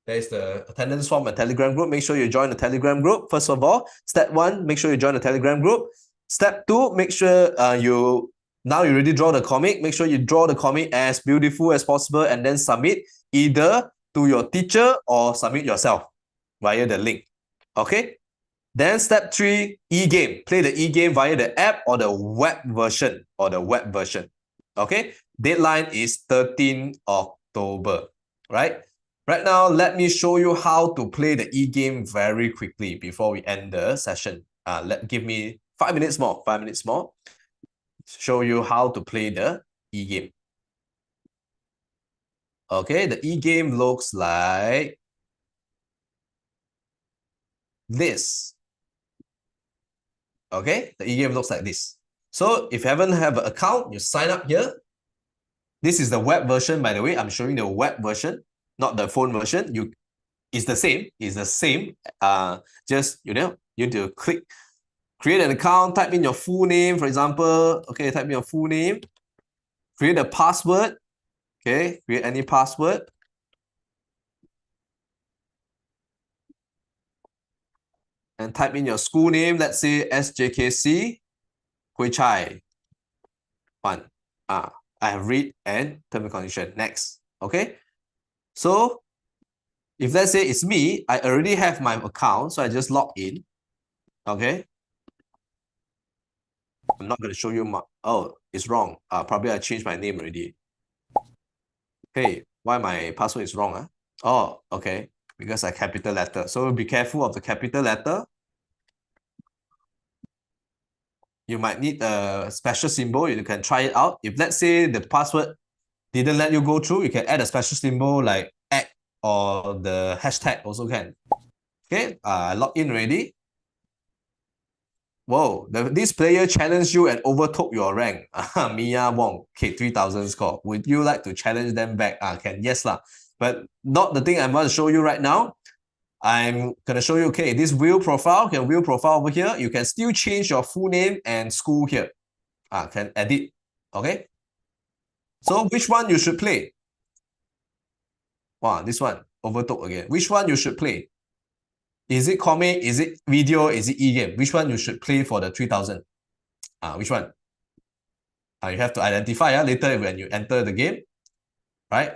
There's the attendance form and Telegram group. Make sure you join the Telegram group. First of all, step 1, make sure you join the Telegram group. Step 2, make sure you already draw the comic. Make sure you draw the comic as beautiful as possible and then submit either to your teacher or submit yourself via the link. Okay. Then step 3, e-game. Play the e-game via the app or the web version. Okay. Deadline is 13 October. Right. Right now, let me show you how to play the e-game very quickly before we end the session. Give me 5 minutes more. 5 minutes more. Show you how to play the e-game. Okay, the e-game looks like this. Okay, the e-game looks like this. So if you haven't have an account, you sign up here. This is the web version, by the way. I'm showing the web version, not the phone version. It's the same. It's the same. Just you need to create an account, type in your full name, for example. Okay, type in your full name. Create a password. Okay, create any password. And type in your school name. Let's say SJKC Hui Chai 1. I have read and term and condition. Next. Okay. So if let's say it's me, I already have my account, so I just log in. Okay. I'm not going to show you my, oh, it's wrong. Probably I changed my name already. Okay, why my password is wrong? Oh, okay, because I capital letter. So be careful of the capital letter. You might need a special symbol. You can try it out. If let's say the password didn't let you go through, you can add a special symbol like @ or the hashtag also can. Okay, I log in already. Whoa, this player challenged you and overtook your rank. Mia Wong, okay, 3,000 score. Would you like to challenge them back? Can, yes lah. But not the thing I'm going to show you right now. I'm going to show you, okay, this wheel profile, wheel profile over here. You can still change your full name and school here. Can edit, okay? So which one you should play? Wow, this one, overtook again. Which one you should play? Is it comic? Is it video? Is it e-game? Which one you should play for the 3,000? Which one? You have to identify later when you enter the game, right?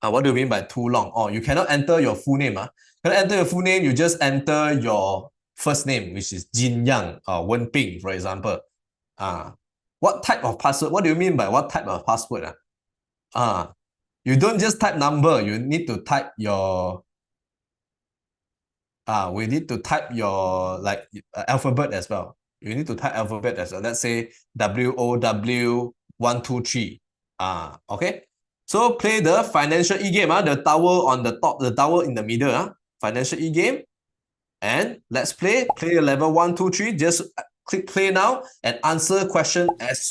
What do you mean by too long? Oh, you cannot enter your full name. You cannot enter your full name. You just enter your first name, which is Jin Yang or Wen Ping, for example. What type of password? What do you mean by what type of password? You don't just type number. You need to type your we need to type your alphabet as well. You need to type alphabet as well. Let's say WOW123. Okay. So play the financial e-game. The tower on the top, the tower in the middle. Financial e-game. And let's play. Play level 1, 2, 3. Just click play now and answer question as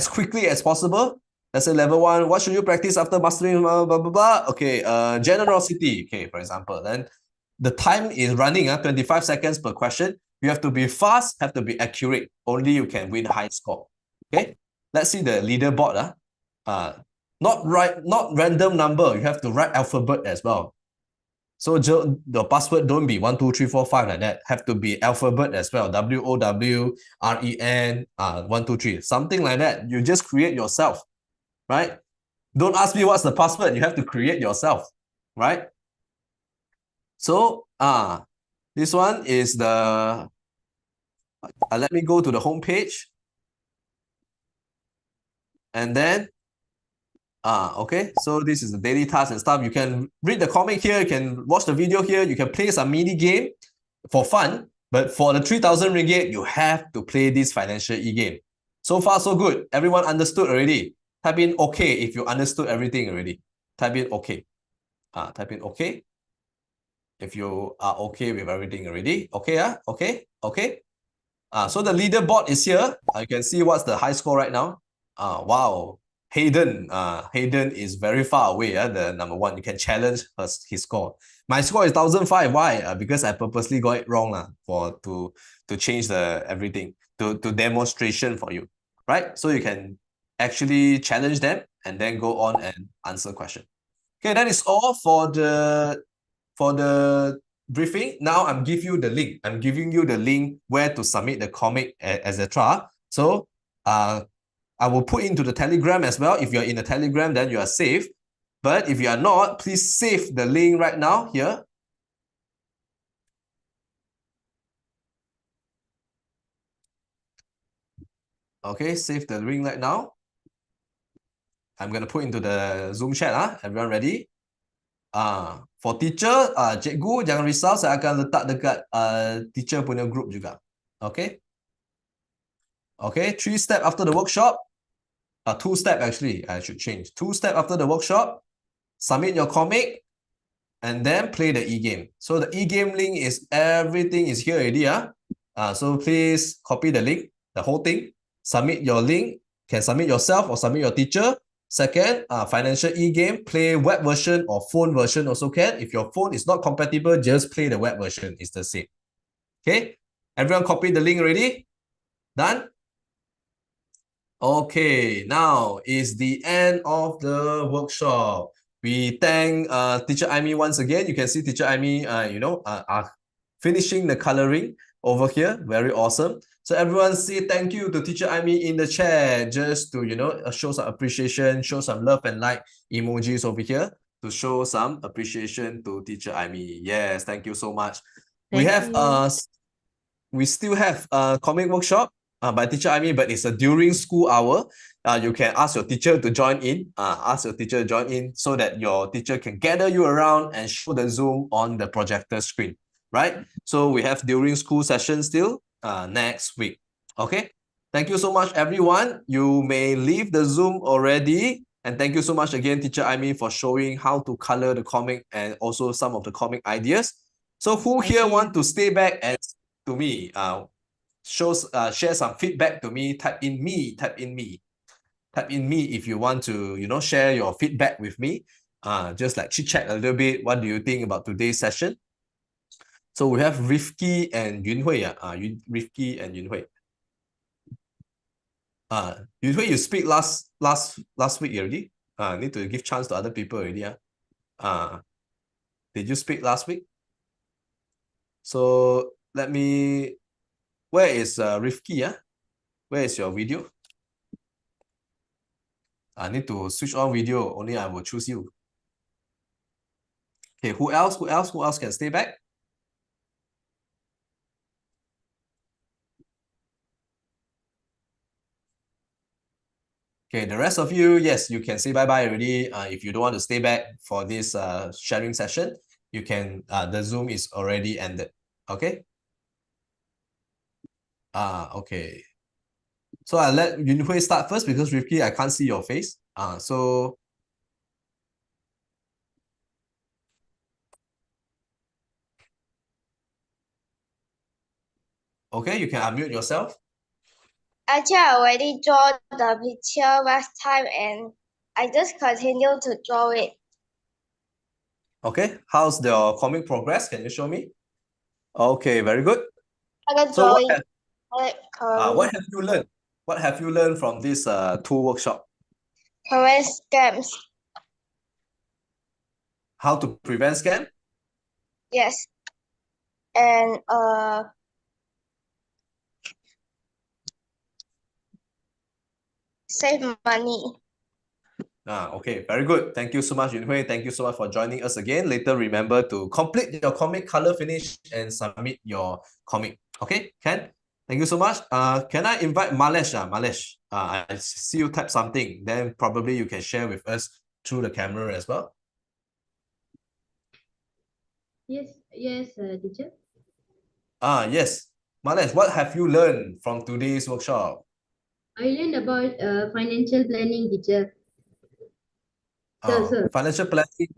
quickly as possible. Let's say level 1. What should you practice after mastering? Blah, blah, blah, blah. Okay. Generosity. Okay, for example. Then the time is running 25 seconds per question. You have to be fast, have to be accurate. Only you can win high score. Okay, let's see the leaderboard. Not random number. You have to write alphabet as well. So the password don't be 1, 2, 3, 4, 5 like that. Have to be alphabet as well. WOWREN 1, 2, 3. Something like that. You just create yourself, right? Don't ask me what's the password. You have to create yourself, right? So this one is the let me go to the home page. And then okay, so this is the daily task and stuff. You can read the comic here, you can watch the video here, you can play some mini game for fun, but for the 3,000 ringgit, you have to play this financial e-game. So far, so good. Everyone understood already. Type in okay if you understood everything already. Type in okay. Type in okay if you are okay with everything already. Okay, okay, okay. So the leaderboard is here. You can see what's the high score right now. Wow. Hayden is very far away. The number one. You can challenge his score. My score is 1,005. Why? Because I purposely got it wrong to change the everything to demonstration for you, right? So you can actually challenge them and then go on and answer question. Okay, that is all for the briefing. Now I'm giving you the link. I'm giving you the link where to submit the comic, etc. So I will put into the Telegram as well. If you're in the Telegram, then you are safe. But if you are not, please save the link right now here. Okay, save the link right now. I'm going to put into the Zoom chat. Everyone ready? For teacher, cikgu jangan risau, saya akan letak dekat teacher punya group juga. Okay? Okay, 3 step after the workshop. 2 step actually, I should change. 2 step after the workshop, submit your comic, and then play the e-game. So the e-game link is everything is here already. So please copy the link, the whole thing. Submit your link. Can submit yourself or submit your teacher. Second, financial e-game, play web version or phone version also can. If your phone is not compatible, just play the web version. It's the same. Okay, everyone copy the link already? Done? Okay, now is the end of the workshop. We thank Teacher Aimee once again. You can see Teacher Aimee, finishing the coloring over here. Very awesome. So everyone say thank you to Teacher Aimee in the chat, just to, show some appreciation, show some love and like emojis over here to show some appreciation to Teacher Aimee. Yes, thank you so much. We still have a comic workshop by Teacher Aimee, but it's a during school hour. You can ask your teacher to join in. So that your teacher can gather you around and show the Zoom on the projector screen, right? So we have during school session still next week. Okay. Thank you so much, everyone. You may leave the Zoom already. And thank you so much again, Teacher Aimee, for showing how to color the comic and also some of the comic ideas. So who here want to stay back and to me, share some feedback to me, type in me if you want to, share your feedback with me. Just like chit chat a little bit. What do you think about today's session? So we have Rifki and Yunhui. Rifki and Yunhui. Yunhui, you speak last week already. Need to give chance to other people already. Did you speak last week? So let me. Where is Rifki? Where is your video? I need to switch on video. Only I will choose you. Okay, who else? Who else can stay back? Okay, the rest of you, yes, you can say bye-bye already. If you don't want to stay back for this sharing session, you can, the Zoom is already ended. Okay? Okay. So I'll let Yunhui start first because Rifki, I can't see your face. So okay, you can unmute yourself. Actually, I already draw the picture last time and I just continue to draw it. Okay, how's the comic progress? Can you show me? Okay, very good. I like So drawing. I like what have you learned? What have you learned from this tool workshop? prevent scams. How to prevent scam? Yes. And save money. Okay, very good. Thank you so much, Yunhui. Thank you so much for joining us again. Later, remember to complete your comic, color finish, and submit your comic. Okay, Ken? Thank you so much. Can I invite Malesh? Malesh, I see you type something. Then probably you can share with us through the camera as well. Yes, teacher. Yes. Malesh, what have you learned from today's workshop? I learned about financial planning, teacher. Sir. Financial planning.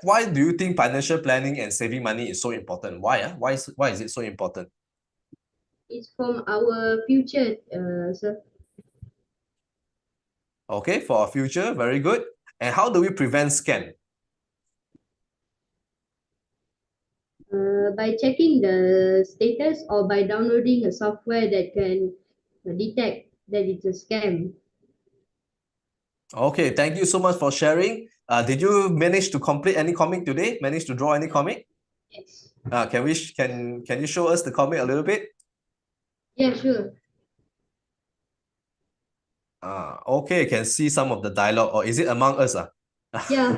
Why do you think financial planning and saving money is so important? Why? Why is it so important? It's from our future, sir. Okay, for our future, very good. And how do we prevent scam? By checking the status or by downloading a software that can detect that it's a scam. Okay, thank you so much for sharing. Did you manage to complete any comic today? Manage to draw any comic? Yes. Can you show us the comic a little bit? Yeah, sure. Okay, can see some of the dialogue. Or is it Among Us? Yeah.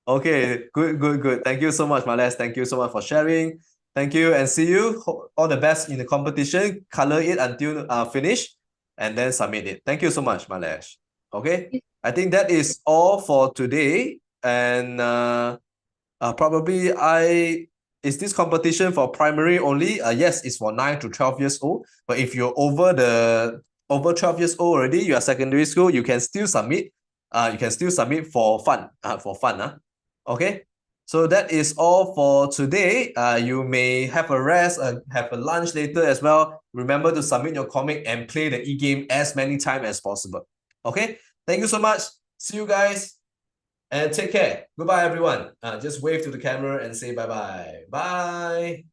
Okay, good. Thank you so much, Males. Thank you so much for sharing. Thank you and see you. All the best in the competition. Color it until finish and then submit it. Thank you so much, Males. Okay, I think that is all for today. And probably is this competition for primary only? Yes, it's for 9 to 12 years old. But if you're over 12 years old already, you are secondary school, you can still submit. You can still submit for fun. Okay. So that is all for today. You may have a rest, have a lunch later as well. Remember to submit your comic and play the e-game as many times as possible. Okay. Thank you so much. See you guys. And take care. Goodbye, everyone. Just wave to the camera and say bye-bye. Bye.